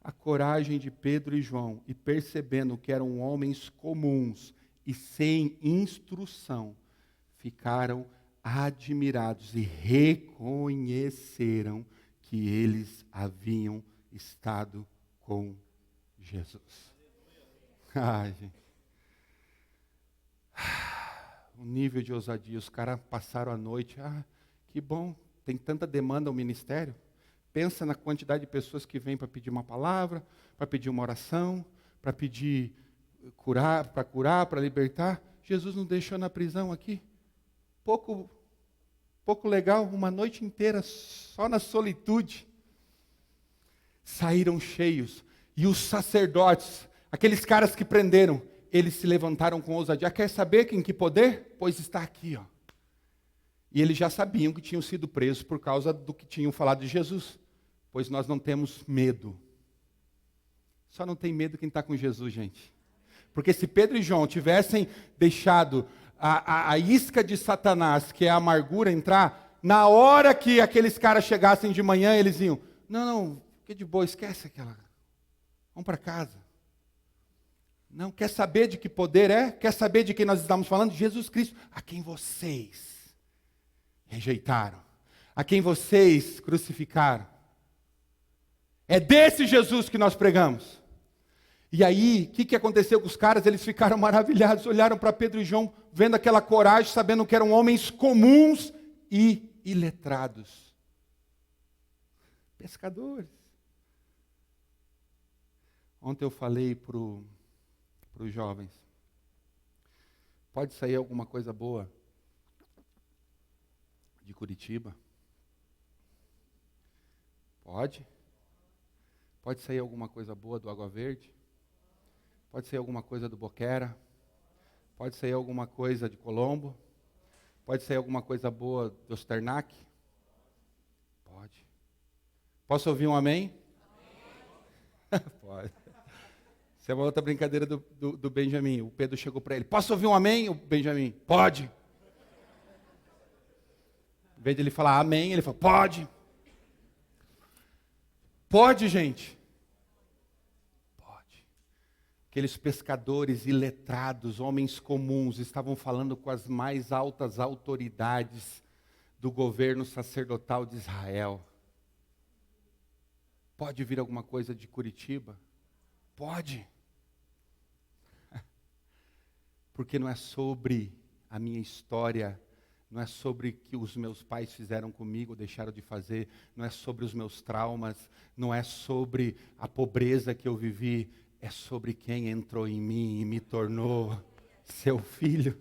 a coragem de Pedro e João e percebendo que eram homens comuns e sem instrução, ficaram admirados e reconheceram que eles haviam estado com Jesus. Ai, gente. O nível de ousadia, os caras passaram a noite, que bom, tem tanta demanda ao ministério. Pensa na quantidade de pessoas que vêm para pedir uma palavra, para pedir uma oração, para pedir curar, para libertar. Jesus nos deixou na prisão aqui. Pouco legal, uma noite inteira só na solitude. Saíram cheios. E os sacerdotes, aqueles caras que prenderam, eles se levantaram com ousadia. Quer saber em que poder? Pois está aqui, ó. E eles já sabiam que tinham sido presos por causa do que tinham falado de Jesus. Pois nós não temos medo. Só não tem medo quem está com Jesus, gente. Porque se Pedro e João tivessem deixado a isca de Satanás, que é a amargura, entrar, na hora que aqueles caras chegassem de manhã, eles iam: não, fica de boa, esquece aquela. Vamos para casa. Não, quer saber de que poder é? Quer saber de quem nós estamos falando? Jesus Cristo, a quem vocês rejeitaram, a quem vocês crucificaram. É desse Jesus que nós pregamos. E aí, o que aconteceu com os caras? Eles ficaram maravilhados, olharam para Pedro e João, vendo aquela coragem, sabendo que eram homens comuns e iletrados. Pescadores. Ontem eu falei para os jovens: pode sair alguma coisa boa de Curitiba? Pode? Pode sair alguma coisa boa do Água Verde? Pode sair alguma coisa do Boquera? Pode sair alguma coisa de Colombo? Pode sair alguma coisa boa do Osternac? Pode. Posso ouvir um amém? Amém. Pode. Essa é uma outra brincadeira do Benjamin. O Pedro chegou para ele: posso ouvir um amém? O Benjamin: pode. Em vez de ele falar amém, ele falou: pode. Pode, gente. Pode. Aqueles pescadores iletrados, homens comuns, estavam falando com as mais altas autoridades do governo sacerdotal de Israel. Pode vir alguma coisa de Curitiba? Pode. Porque não é sobre a minha história, não é sobre o que os meus pais fizeram comigo, deixaram de fazer, não é sobre os meus traumas, não é sobre a pobreza que eu vivi, é sobre quem entrou em mim e me tornou seu filho.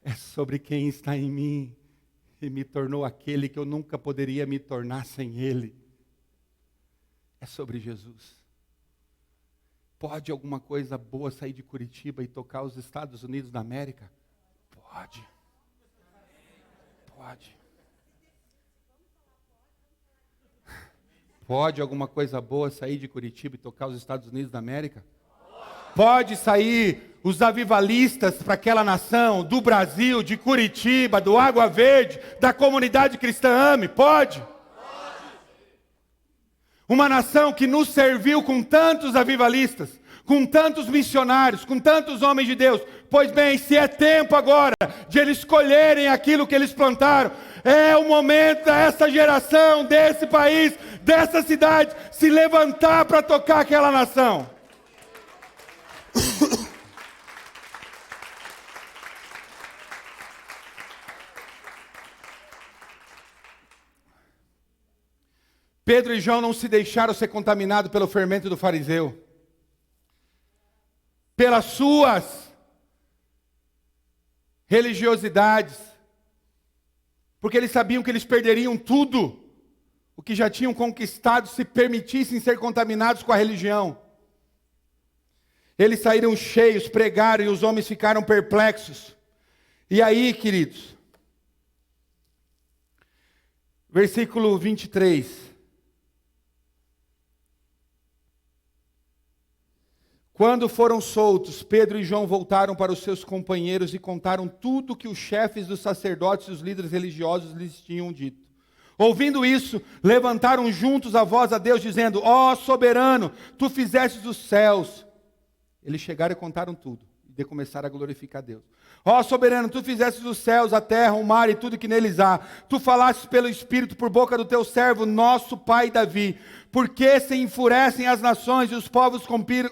É sobre quem está em mim e me tornou aquele que eu nunca poderia me tornar sem ele. É sobre Jesus. Pode alguma coisa boa sair de Curitiba e tocar os Estados Unidos da América? Pode. Pode. Pode alguma coisa boa sair de Curitiba e tocar os Estados Unidos da América? Pode sair os avivalistas para aquela nação, do Brasil, de Curitiba, do Água Verde, da comunidade cristã AME? Pode. Uma nação que nos serviu com tantos avivalistas, com tantos missionários, com tantos homens de Deus. Pois bem, se é tempo agora de eles colherem aquilo que eles plantaram, é o momento dessa geração, desse país, dessa cidade, se levantar para tocar aquela nação. Pedro e João não se deixaram ser contaminados pelo fermento do fariseu, pelas suas religiosidades, porque eles sabiam que eles perderiam tudo o que já tinham conquistado se permitissem ser contaminados com a religião. Eles saíram cheios, pregaram e os homens ficaram perplexos. E aí, queridos, versículo 23. Quando foram soltos, Pedro e João voltaram para os seus companheiros e contaram tudo que os chefes dos sacerdotes e os líderes religiosos lhes tinham dito. Ouvindo isso, levantaram juntos a voz a Deus, dizendo: ó soberano, tu fizestes os céus. Eles chegaram e contaram tudo, e começaram a glorificar a Deus. Ó soberano, tu fizestes os céus, a terra, o mar e tudo que neles há. Tu falastes pelo Espírito por boca do teu servo, nosso pai Davi. Porque se enfurecem as nações e os povos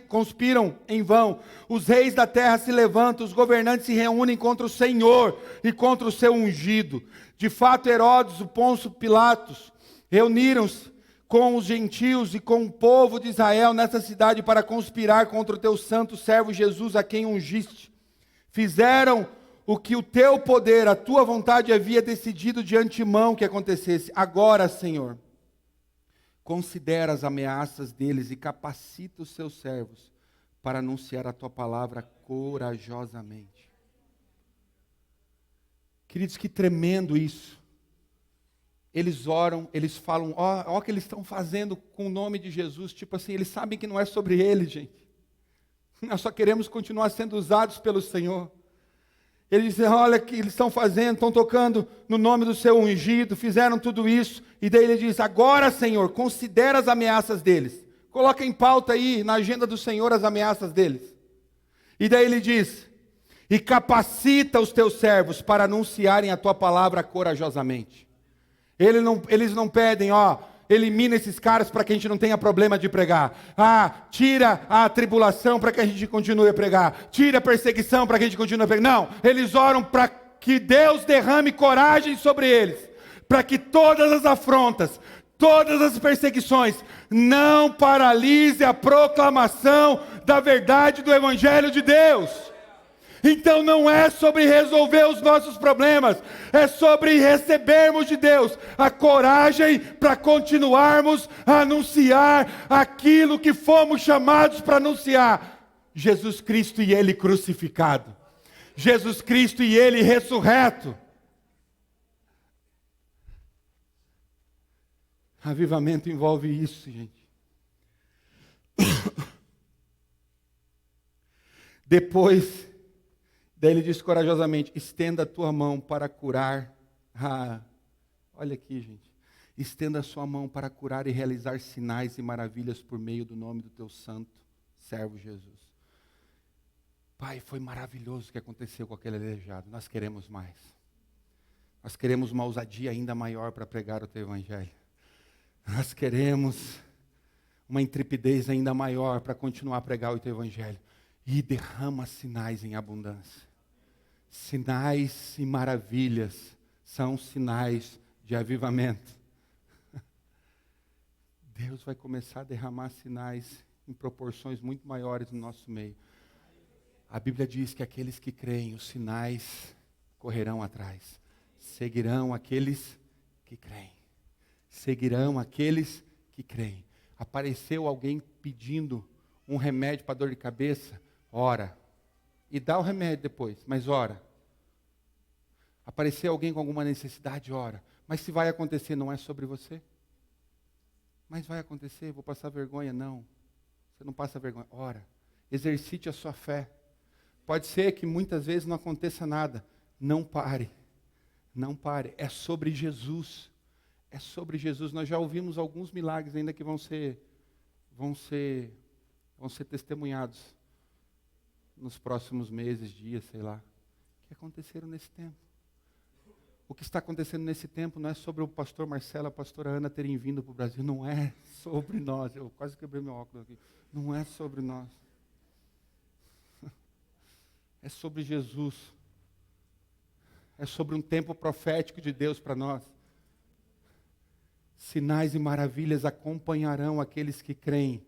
conspiram em vão? Os reis da terra se levantam, os governantes se reúnem contra o Senhor e contra o seu ungido. De fato, Herodes, o Pôncio Pilatos, reuniram-se com os gentios e com o povo de Israel nessa cidade para conspirar contra o teu santo servo Jesus, a quem ungiste. Fizeram o que o teu poder, a tua vontade havia decidido de antemão que acontecesse. Agora, Senhor, considera as ameaças deles e capacita os seus servos para anunciar a tua palavra corajosamente. Queridos, que tremendo isso. Eles oram, eles falam, ó o que eles estão fazendo com o nome de Jesus. Tipo assim, eles sabem que não é sobre eles, gente. Nós só queremos continuar sendo usados pelo Senhor. Eles dizem, olha o que eles estão fazendo, estão tocando no nome do seu ungido, fizeram tudo isso. E daí ele diz, agora, Senhor, considera as ameaças deles. Coloca em pauta aí, na agenda do Senhor, as ameaças deles. E daí ele diz, e capacita os teus servos para anunciarem a tua palavra corajosamente. Eles não pedem, elimina esses caras para que a gente não tenha problema de pregar. Tira a tribulação para que a gente continue a pregar. Tira a perseguição para que a gente continue a pregar. Não, eles oram para que Deus derrame coragem sobre eles. Para que todas as afrontas, todas as perseguições não paralise a proclamação da verdade do Evangelho de Deus. Então não é sobre resolver os nossos problemas, é sobre recebermos de Deus a coragem para continuarmos a anunciar aquilo que fomos chamados para anunciar. Jesus Cristo e Ele crucificado. Jesus Cristo e Ele ressurreto. Avivamento envolve isso, gente. Depois, daí ele diz corajosamente, estenda a tua mão para curar. Olha aqui, gente. Estenda a sua mão para curar e realizar sinais e maravilhas por meio do nome do teu santo servo Jesus. Pai, foi maravilhoso o que aconteceu com aquele aleijado. Nós queremos mais. Nós queremos uma ousadia ainda maior para pregar o teu evangelho. Nós queremos uma intrepidez ainda maior para continuar a pregar o teu evangelho. E derrama sinais em abundância. Sinais e maravilhas são sinais de avivamento. Deus vai começar a derramar sinais em proporções muito maiores no nosso meio. A Bíblia diz que aqueles que creem, os sinais correrão atrás. Seguirão aqueles que creem. Seguirão aqueles que creem. Apareceu alguém pedindo um remédio para dor de cabeça? Ora. E dá o remédio depois, mas ora. Apareceu alguém com alguma necessidade? Ora. Mas se vai acontecer, não é sobre você? Mas vai acontecer, vou passar vergonha? Não. Você não passa vergonha. Ora. Exercite a sua fé. Pode ser que muitas vezes não aconteça nada. Não pare. Não pare. É sobre Jesus. É sobre Jesus. Nós já ouvimos alguns milagres ainda que vão ser testemunhados nos próximos meses, dias, sei lá, que aconteceram nesse tempo. O que está acontecendo nesse tempo não é sobre o pastor Marcelo e a pastora Ana terem vindo para o Brasil, não é sobre nós. Eu quase quebrei meu óculos aqui. Não é sobre nós. É sobre Jesus. É sobre um tempo profético de Deus para nós. Sinais e maravilhas acompanharão aqueles que creem.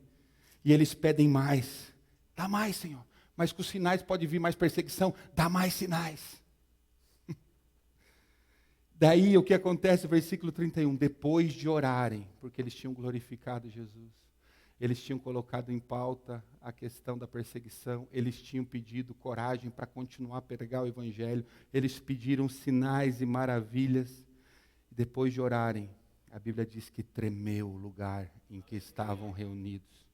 E eles pedem mais. Dá mais, Senhor. Mas com os sinais pode vir mais perseguição. Dá mais sinais. Daí o que acontece, versículo 31. Depois de orarem, porque eles tinham glorificado Jesus. Eles tinham colocado em pauta a questão da perseguição. Eles tinham pedido coragem para continuar a pregar o Evangelho. Eles pediram sinais e maravilhas. Depois de orarem, a Bíblia diz que tremeu o lugar em que estavam reunidos.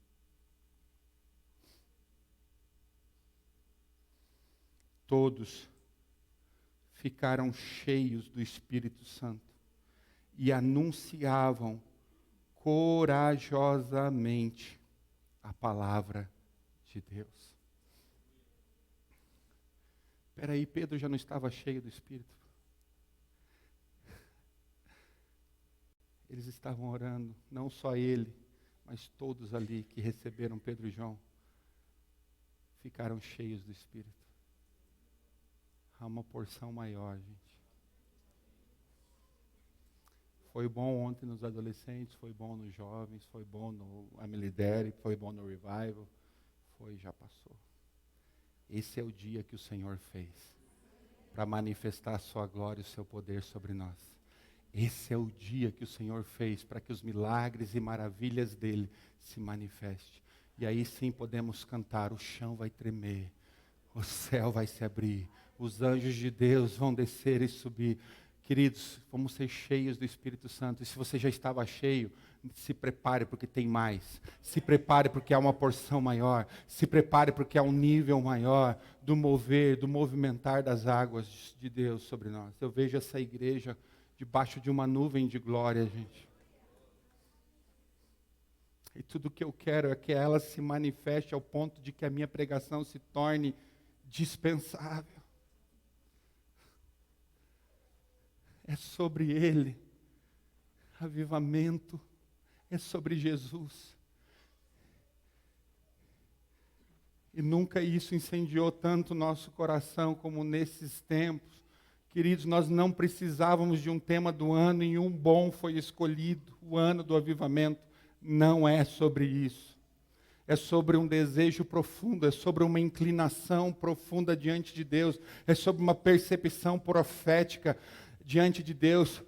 Todos ficaram cheios do Espírito Santo e anunciavam corajosamente a palavra de Deus. Espera aí, Pedro já não estava cheio do Espírito? Eles estavam orando, não só ele, mas todos ali que receberam Pedro e João, ficaram cheios do Espírito. Há uma porção maior, gente. Foi bom ontem nos adolescentes, foi bom nos jovens, foi bom no Amilidere, foi bom no Revival, já passou. Esse é o dia que o Senhor fez, para manifestar a sua glória e o seu poder sobre nós. Esse é o dia que o Senhor fez, para que os milagres e maravilhas dele se manifestem. E aí sim podemos cantar, o chão vai tremer, o céu vai se abrir, os anjos de Deus vão descer e subir. Queridos, vamos ser cheios do Espírito Santo. E se você já estava cheio, se prepare porque tem mais. Se prepare porque há uma porção maior. Se prepare porque há um nível maior do mover, do movimentar das águas de Deus sobre nós. Eu vejo essa igreja debaixo de uma nuvem de glória, gente. E tudo que eu quero é que ela se manifeste ao ponto de que a minha pregação se torne dispensável. É sobre Ele, avivamento, é sobre Jesus. E nunca isso incendiou tanto o nosso coração como nesses tempos. Queridos, nós não precisávamos de um tema do ano e um bom foi escolhido, o ano do avivamento. Não é sobre isso. É sobre um desejo profundo, é sobre uma inclinação profunda diante de Deus, é sobre uma percepção profética diante de Deus,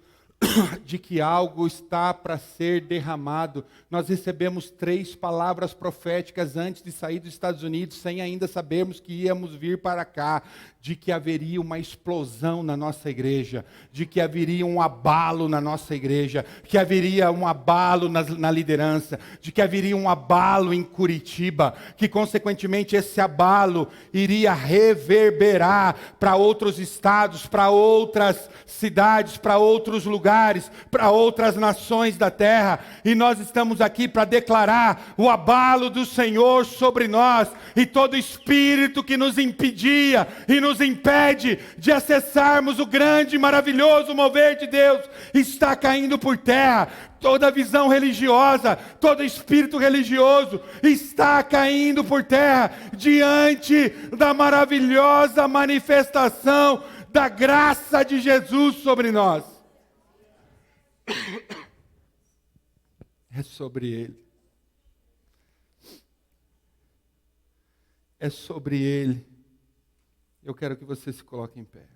de que algo está para ser derramado. Nós recebemos 3 palavras proféticas antes de sair dos Estados Unidos, sem ainda sabermos que íamos vir para cá, de que haveria uma explosão na nossa igreja, de que haveria um abalo na nossa igreja, que haveria um abalo na liderança, de que haveria um abalo em Curitiba, que consequentemente esse abalo iria reverberar para outros estados, para outras cidades, para outros lugares, para outras nações da terra, e nós estamos aqui para declarar o abalo do Senhor sobre nós, e todo espírito que nos impedia e nos impede de acessarmos o grande e maravilhoso mover de Deus, está caindo por terra. Toda visão religiosa, todo espírito religioso está caindo por terra, diante da maravilhosa manifestação da graça de Jesus sobre nós. É sobre Ele. É sobre Ele. Eu quero que você se coloque em pé.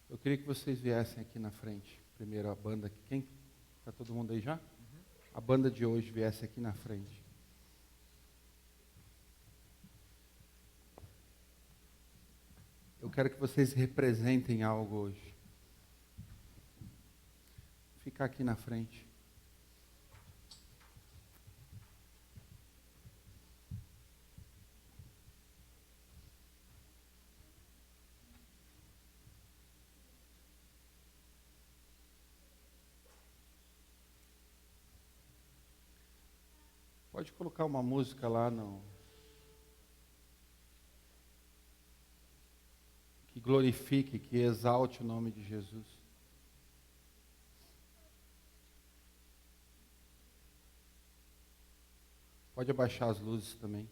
Eu queria que vocês viessem aqui na frente. Primeiro a banda, quem? Está todo mundo aí já? A banda de hoje viesse aqui na frente. Eu quero que vocês representem algo hoje. Fica ficar aqui na frente. Pode colocar uma música lá que glorifique, que exalte o nome de Jesus. Pode abaixar as luzes também.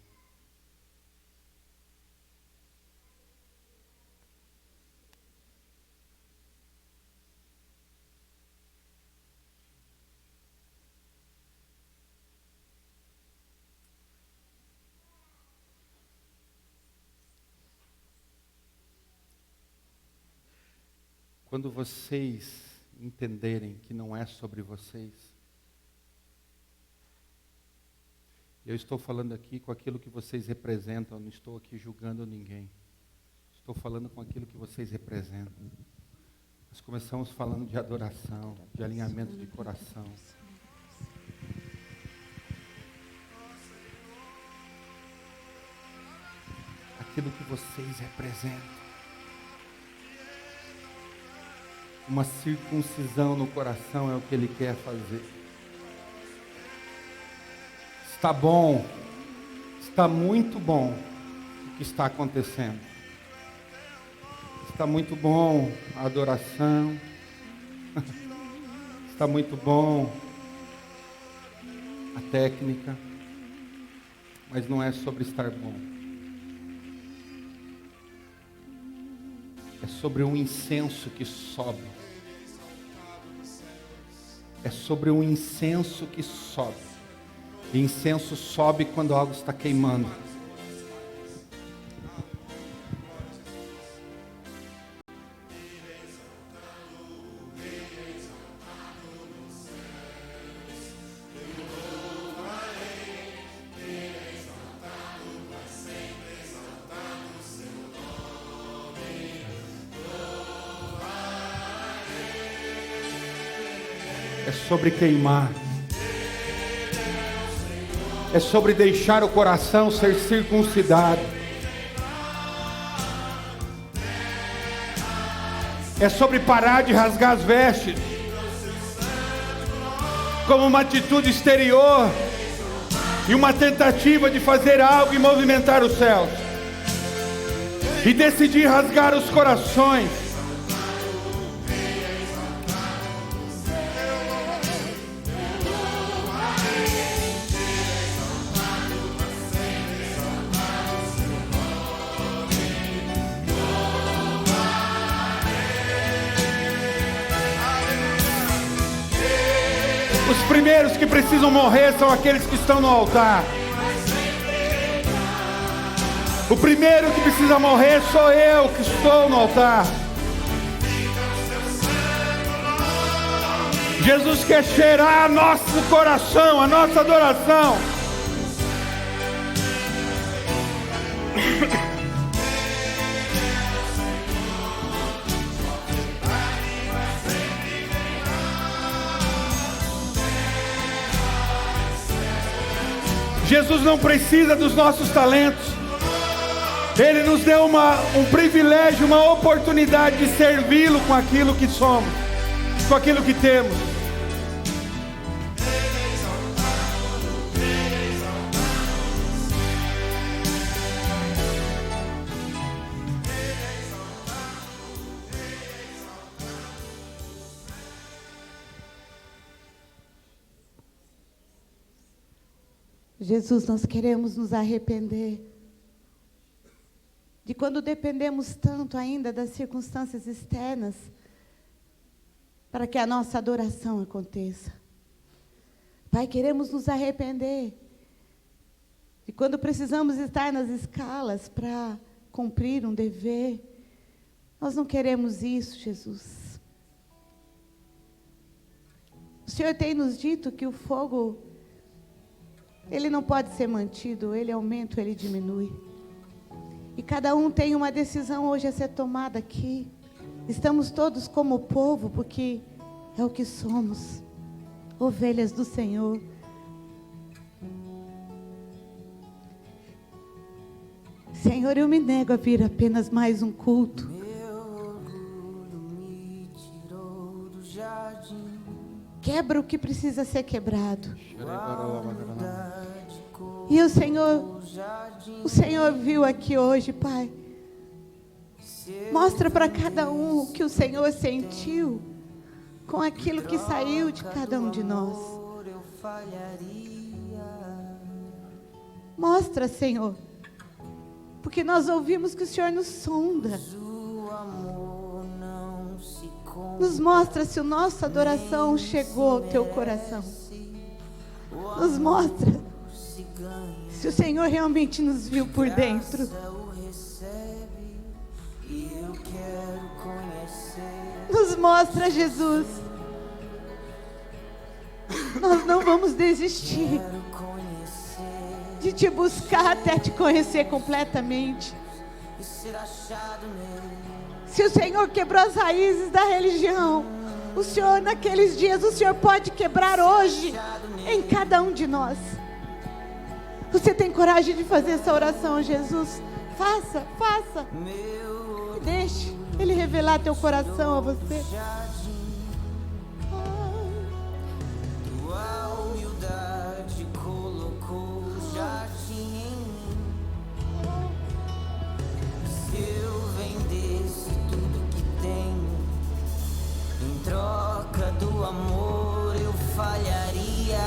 Quando vocês entenderem que não é sobre vocês, eu estou falando aqui com aquilo que vocês representam, não estou aqui julgando ninguém. Estou falando com aquilo que vocês representam. Nós começamos falando de adoração, de alinhamento de coração. Aquilo que vocês representam. Uma circuncisão no coração é o que Ele quer fazer. Está bom, está muito bom o que está acontecendo. Está muito bom a adoração. Está muito bom a técnica. Mas não é sobre estar bom. É sobre um incenso que sobe. É sobre um incenso que sobe. E incenso sobe quando algo está queimando. É sobre queimar. É sobre deixar o coração ser circuncidado. É sobre parar de rasgar as vestes como uma atitude exterior e uma tentativa de fazer algo e movimentar os céus. E decidir rasgar os corações. Os primeiros que precisam morrer são aqueles que estão no altar. O primeiro que precisa morrer sou eu que estou no altar. Jesus quer cheirar nosso coração, a nossa adoração. Jesus não precisa dos nossos talentos. Ele nos deu um privilégio, uma oportunidade de servi-lo com aquilo que somos, com aquilo que temos. Jesus, nós queremos nos arrepender de quando dependemos tanto ainda das circunstâncias externas para que a nossa adoração aconteça. Pai, queremos nos arrepender de quando precisamos estar nas escalas para cumprir um dever. Nós não queremos isso, Jesus. O Senhor tem nos dito que o fogo, ele não pode ser mantido, ele aumenta ou ele diminui. E cada um tem uma decisão hoje a ser tomada aqui. Estamos todos como povo, porque É o que somos, ovelhas do Senhor. Senhor, eu me nego a vir apenas mais um culto. Quebra o que precisa ser quebrado. E o Senhor viu aqui hoje, Pai. Mostra para cada um o que o Senhor sentiu com aquilo que saiu de cada um de nós. Mostra, Senhor, porque nós ouvimos que o Senhor nos sonda. Nos mostra se a nossa adoração chegou ao teu coração. Nos mostra se o Senhor realmente nos viu por dentro. Nos mostra, Jesus. Nós não vamos desistir de te buscar até te conhecer completamente. Se o Senhor quebrou as raízes da religião, o Senhor naqueles dias, o Senhor pode quebrar hoje em cada um de nós. Você tem coragem de fazer essa oração, Jesus? Faça. Deixe Ele revelar teu coração a você. Tua humildade colocou jardim em mim. Se eu vendesse tudo que tenho, em troca do amor eu falharia.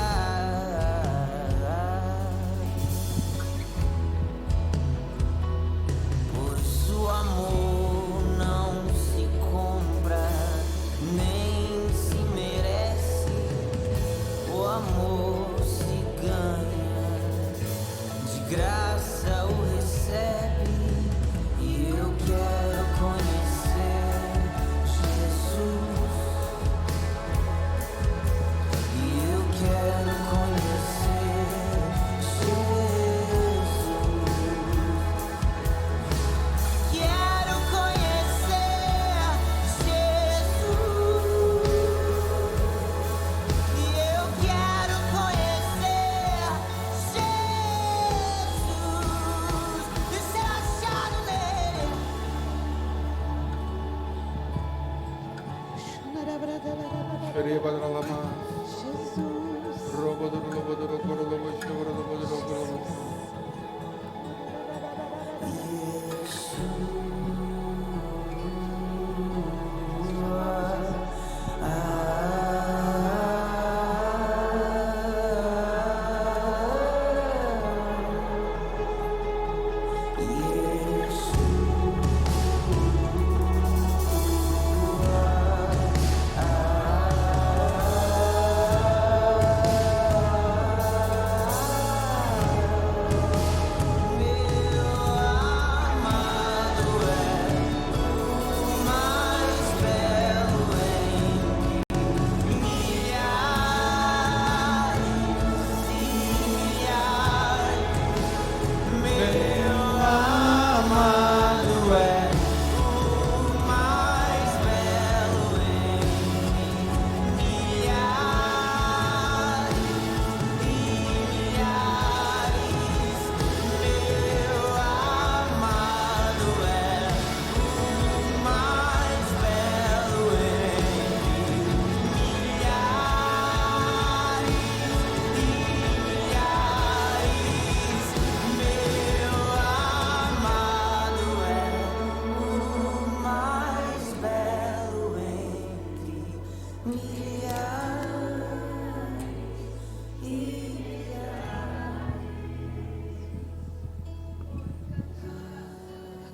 Pois o amor não se compra, nem se merece. O amor se ganha, de graça o recebe. E eu quero conhecer Jesus. E eu quero conhecer Jesus. Quero conhecer Jesus. E eu quero conhecer Jesus e ser achado nele.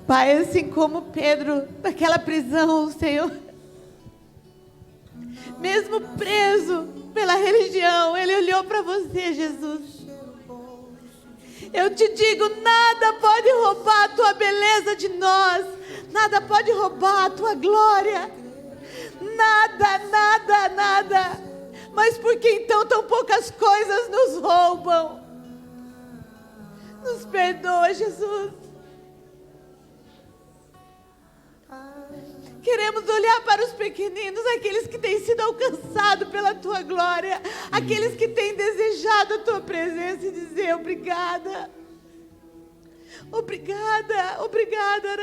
Pai, assim como Pedro, naquela prisão, Senhor, mesmo preso pela religião, ele olhou para você, Jesus. Eu te digo, nada pode roubar a tua beleza de nós, nada pode roubar a tua glória, nada. Mas por que então tão poucas coisas nos roubam? Nos perdoa, Jesus. queremos olhar para os pequeninos, aqueles que têm sido alcançados pela tua glória, aqueles que têm desejado a tua presença e dizer obrigada. Obrigada, obrigada.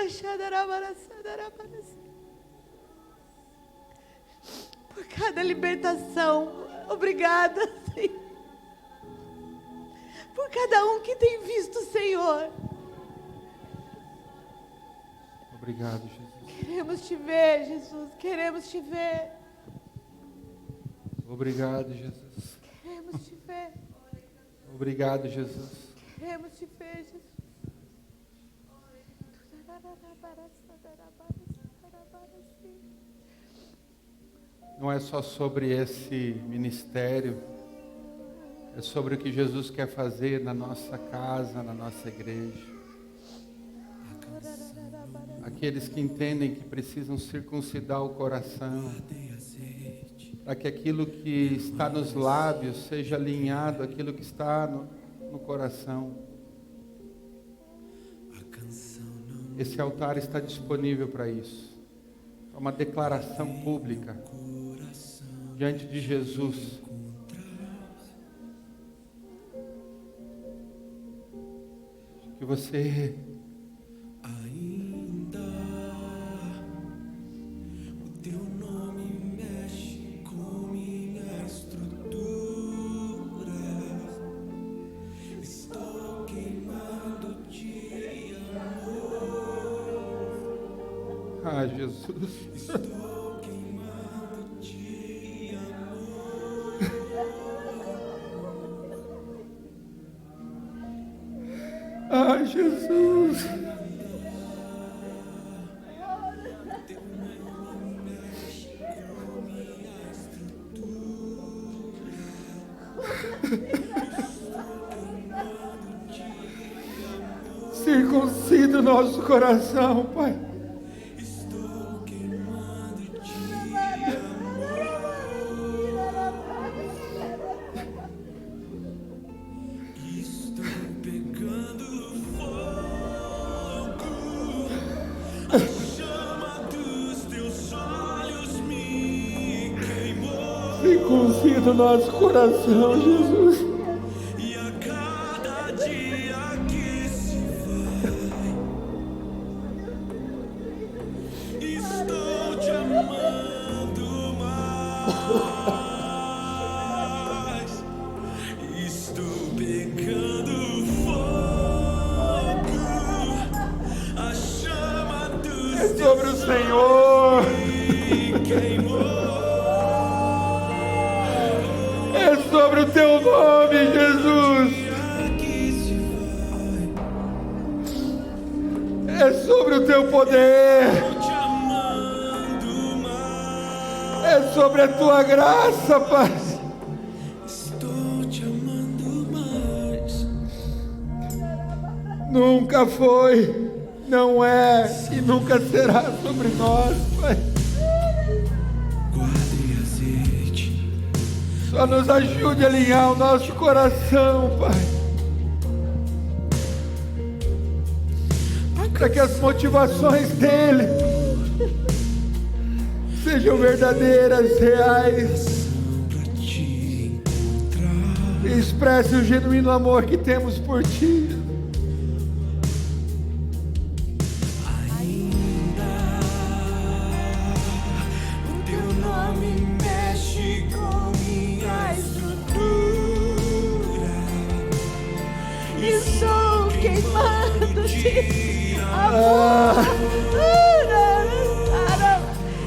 Por cada libertação, obrigada, Senhor. Por cada um que tem visto o Senhor. Obrigado, Jesus. Queremos te ver, Jesus. Queremos te ver. Obrigado, Jesus. Queremos te ver. Obrigado, Jesus. Queremos te ver, Jesus. Não é só sobre esse ministério, é sobre o que Jesus quer fazer na nossa casa, na nossa igreja. Aqueles que entendem que precisam circuncidar o coração, para que aquilo que está nos lábios seja alinhado àquilo que está no coração. Esse altar está disponível para isso. É uma declaração pública diante de Jesus. Que você Jesus. Jesus. Circuncida o nosso coração, Pai. Circuncida o nosso coração, Jesus. E a cada dia que se vai, estou te amando mais. Estou pegando fogo, a chama dos É sobre o Senhor. me queimou. É sobre o teu nome, Jesus. É sobre o teu poder. É sobre a tua graça, Pai. Estou te amando mais. Nunca foi, não é e nunca será sobre nós, Pai. Guarde azeite. Só nos ajude a alinhar o nosso coração, Pai. Para que as motivações dele sejam verdadeiras, reais, e expresse o genuíno amor que temos por ti. O teu nome mexe com minha estrutura. Estou queimando de Ah,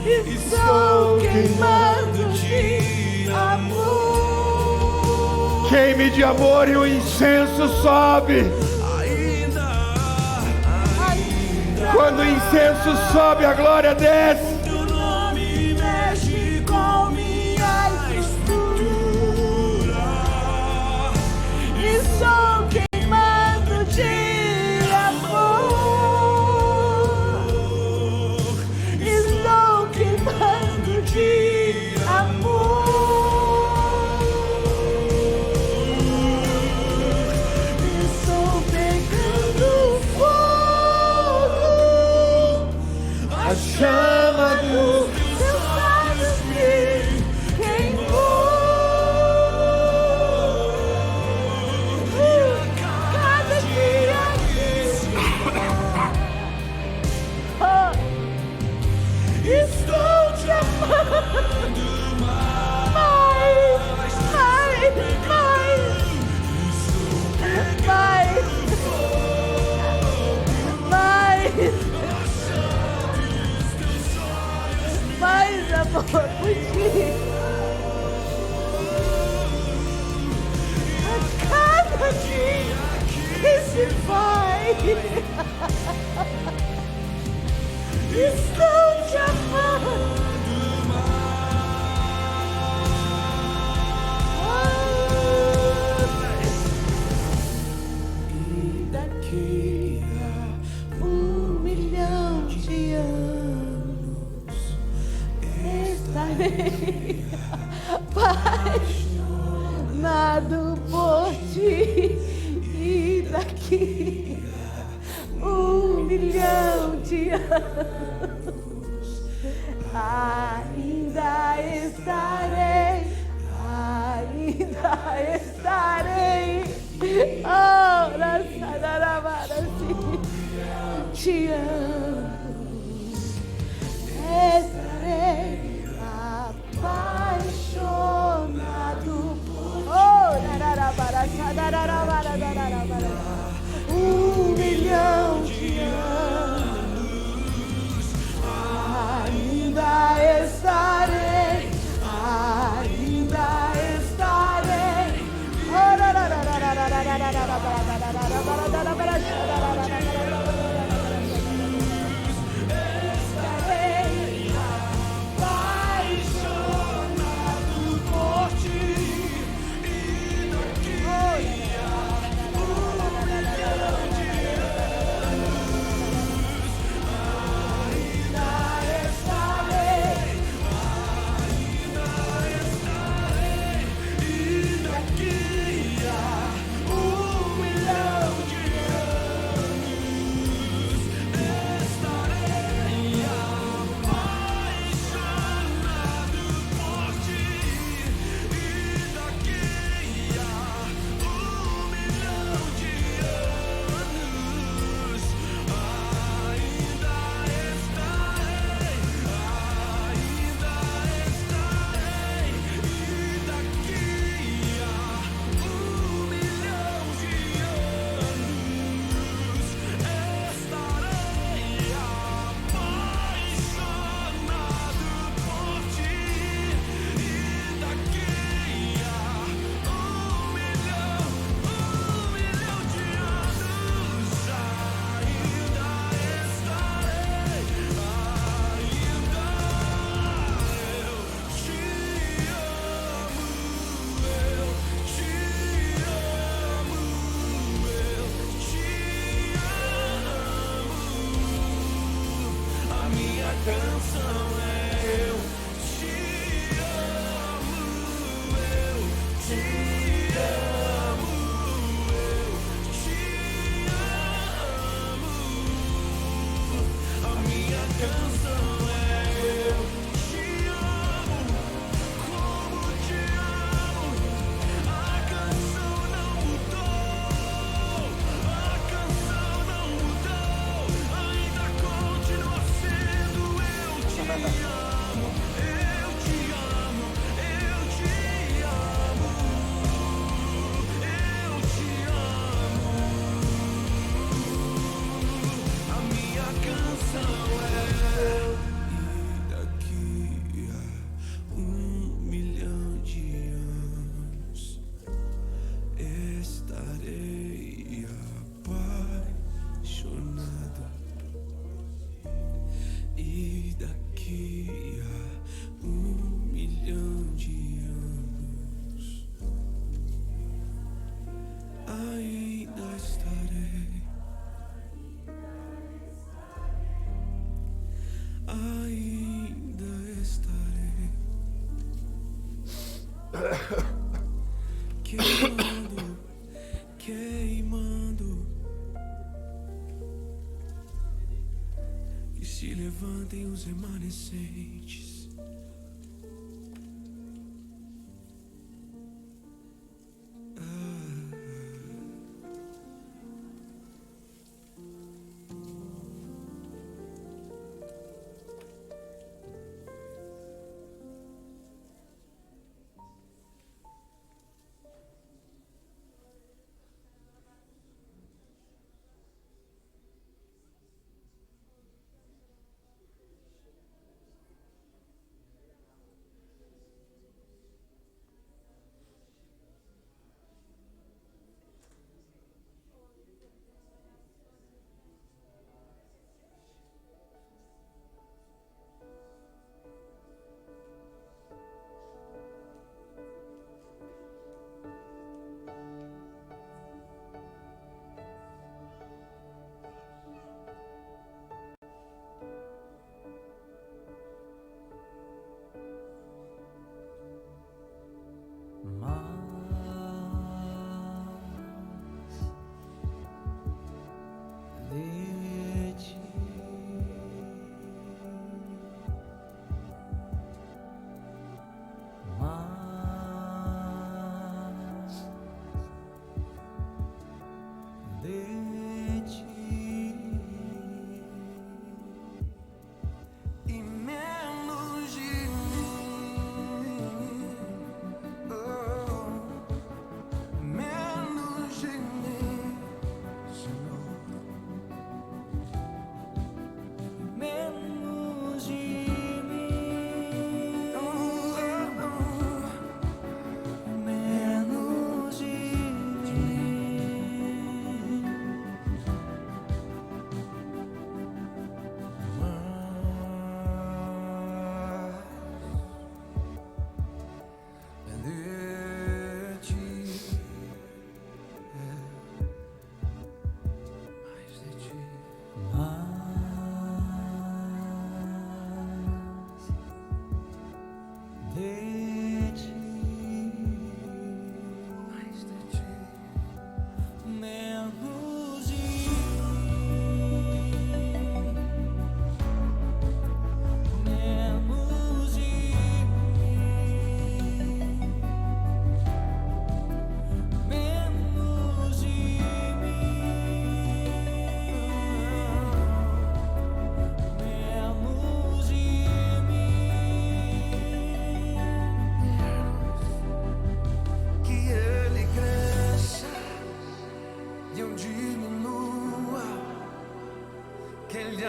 Estou queimando de amor. queime de amor e o incenso sobe. Quando o incenso sobe, a glória desce. Teu nome mexe com minha estrutura. Estou queimando de amor. Estou queimando de amor. Estou pegando fogo. A chama do Mais amor por ti. A cada dia que se vai, estou te amando. E daqui a 1.000.000 de anos estarei apaixonado por ti. E daqui a 1.000.000 de anos ainda estarei. Oh, te amo. Estarei apaixonado por ti. 1.000.000 de anos ainda estarei. Estarei apaixonado por ti. E daqui a 1.000.000 de anos ainda estarei. E daqui a 1.000.000 de anos estarei apaixonado por ti. E daqui a 1.000.000 de anos ainda estarei. E daqui a 1.000.000 de anos estarei apaixonado por ti. E daqui a 1.000.000 de anos ainda estarei. A minha canção é eu te amo, eu te amo, eu te amo. A minha canção é eu te amo, como te amo. A canção não mudou, a canção não mudou, ainda continua sendo eu te amo, eu te amo, eu te amo, eu te amo. A minha canção é e daqui a 1.000.000 de anos estarei apaixonado. E daqui a 1.000.000 de anos ainda estarei. Ainda estarei queimando, queimando. Que se levantem os remanescentes.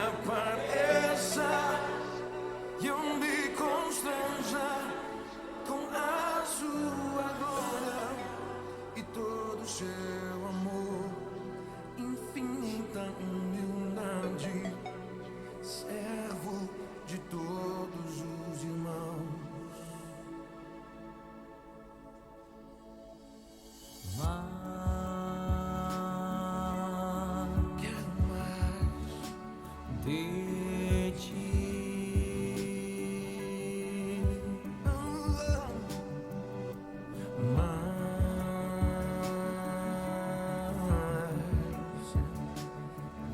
apareça e eu me constranja com a sua glória e todo o seu amor, infinita humildade, servo de todos os irmãos. Quero mais de ti, mais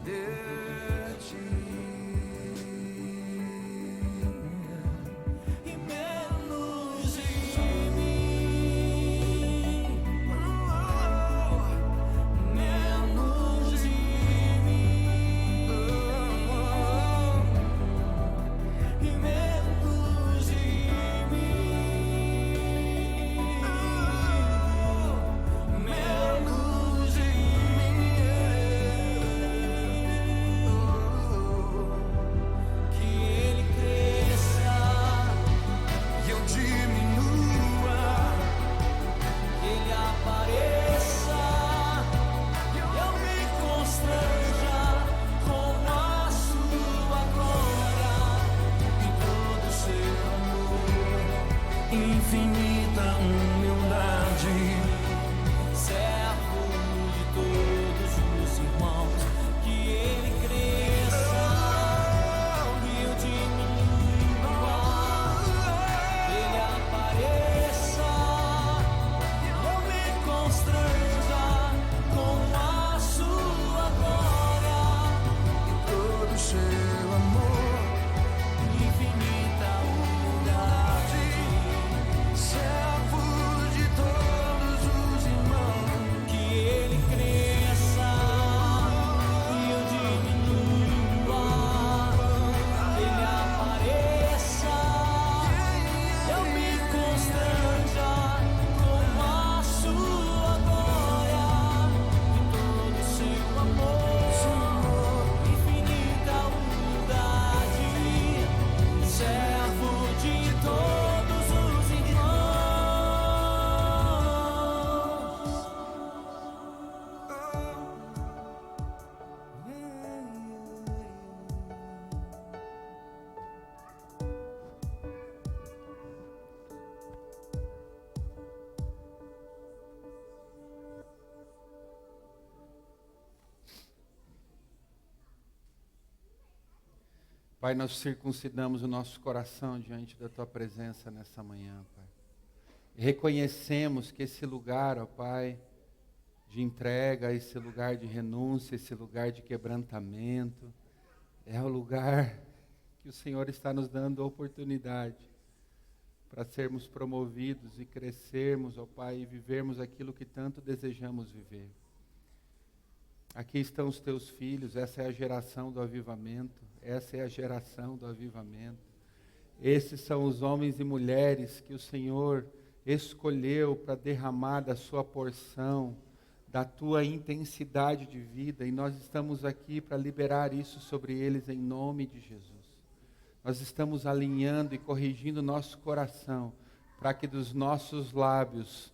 de ti e menos de mim, menos de mim, e menos de mim, menos de que ele cresça e eu diminua, que ele apareça e eu me constranja com a sua glória e todo o seu amor, infinita humildade, servo de todos os irmãos, que ele cresça e eu diminua, ele apareça e eu me constranja com a sua glória e todo o seu amor, infinita humildade, servo de todos os irmãos, que ele cresça e eu diminua, ele apareça, eu me constranja com a sua glória e todo o seu amor, infinita humildade, servo de todos os Pai, nós circuncidamos o nosso coração diante da Tua presença nessa manhã, Pai. E reconhecemos que esse lugar, ó Pai, de entrega, esse lugar de renúncia, esse lugar de quebrantamento, é o lugar que o Senhor está nos dando a oportunidade para sermos promovidos e crescermos, ó Pai, e vivermos aquilo que tanto desejamos viver. Aqui estão os teus filhos, essa é a geração do avivamento, essa é a geração do avivamento. Esses são os homens e mulheres que o Senhor escolheu para derramar da sua porção, da tua intensidade de vida, e nós estamos aqui para liberar isso sobre eles em nome de Jesus. Nós estamos alinhando e corrigindo nosso coração, para que dos nossos lábios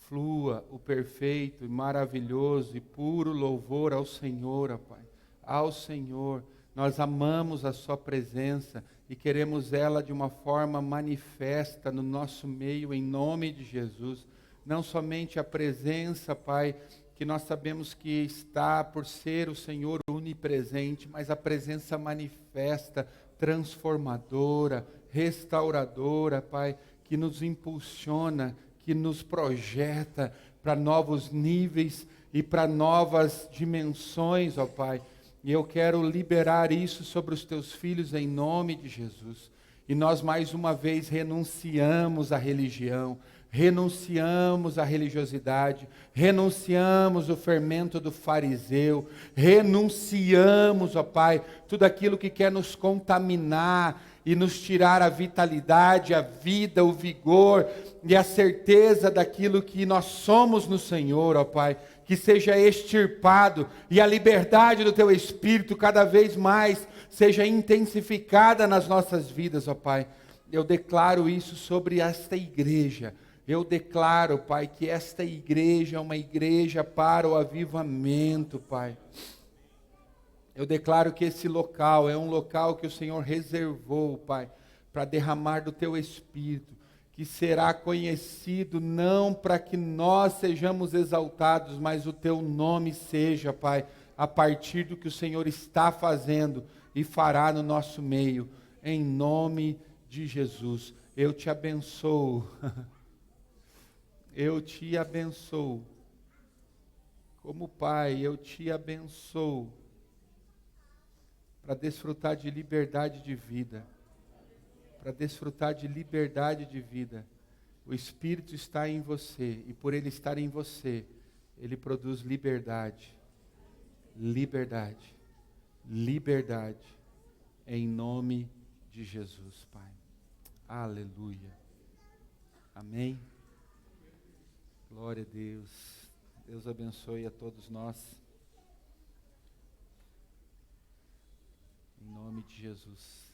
flua o perfeito e maravilhoso e puro louvor ao Senhor, ó Pai. Ao Senhor, nós amamos a sua presença e queremos ela de uma forma manifesta no nosso meio, em nome de Jesus. Não somente a presença, Pai, que nós sabemos que está por ser o Senhor onipresente, mas a presença manifesta, transformadora, restauradora, Pai, que nos impulsiona, que nos projeta para novos níveis e para novas dimensões, ó Pai. E eu quero liberar isso sobre os teus filhos em nome de Jesus. E nós mais uma vez renunciamos à religião, renunciamos à religiosidade, renunciamos o fermento do fariseu, renunciamos, ó Pai, tudo aquilo que quer nos contaminar e nos tirar a vitalidade, a vida, o vigor e a certeza daquilo que nós somos no Senhor, ó Pai. que seja extirpado e a liberdade do Teu Espírito cada vez mais seja intensificada nas nossas vidas, ó Pai. Eu declaro isso sobre esta igreja. Eu declaro, Pai, que esta igreja é uma igreja para o avivamento, Pai. Eu declaro que esse local é um local que o Senhor reservou, Pai, para derramar do Teu Espírito, que será conhecido não para que nós sejamos exaltados, mas o Teu nome seja, Pai, a partir do que o Senhor está fazendo e fará no nosso meio, em nome de Jesus. Eu te abençoo. Eu te abençoo. Como Pai, eu te abençoo para desfrutar de liberdade de vida. Para desfrutar de liberdade de vida. O Espírito está em você, e por Ele estar em você, Ele produz liberdade. Liberdade. Liberdade. Em nome de Jesus, Pai. Aleluia. Amém. Glória a Deus. Deus abençoe a todos nós. Em nome de Jesus.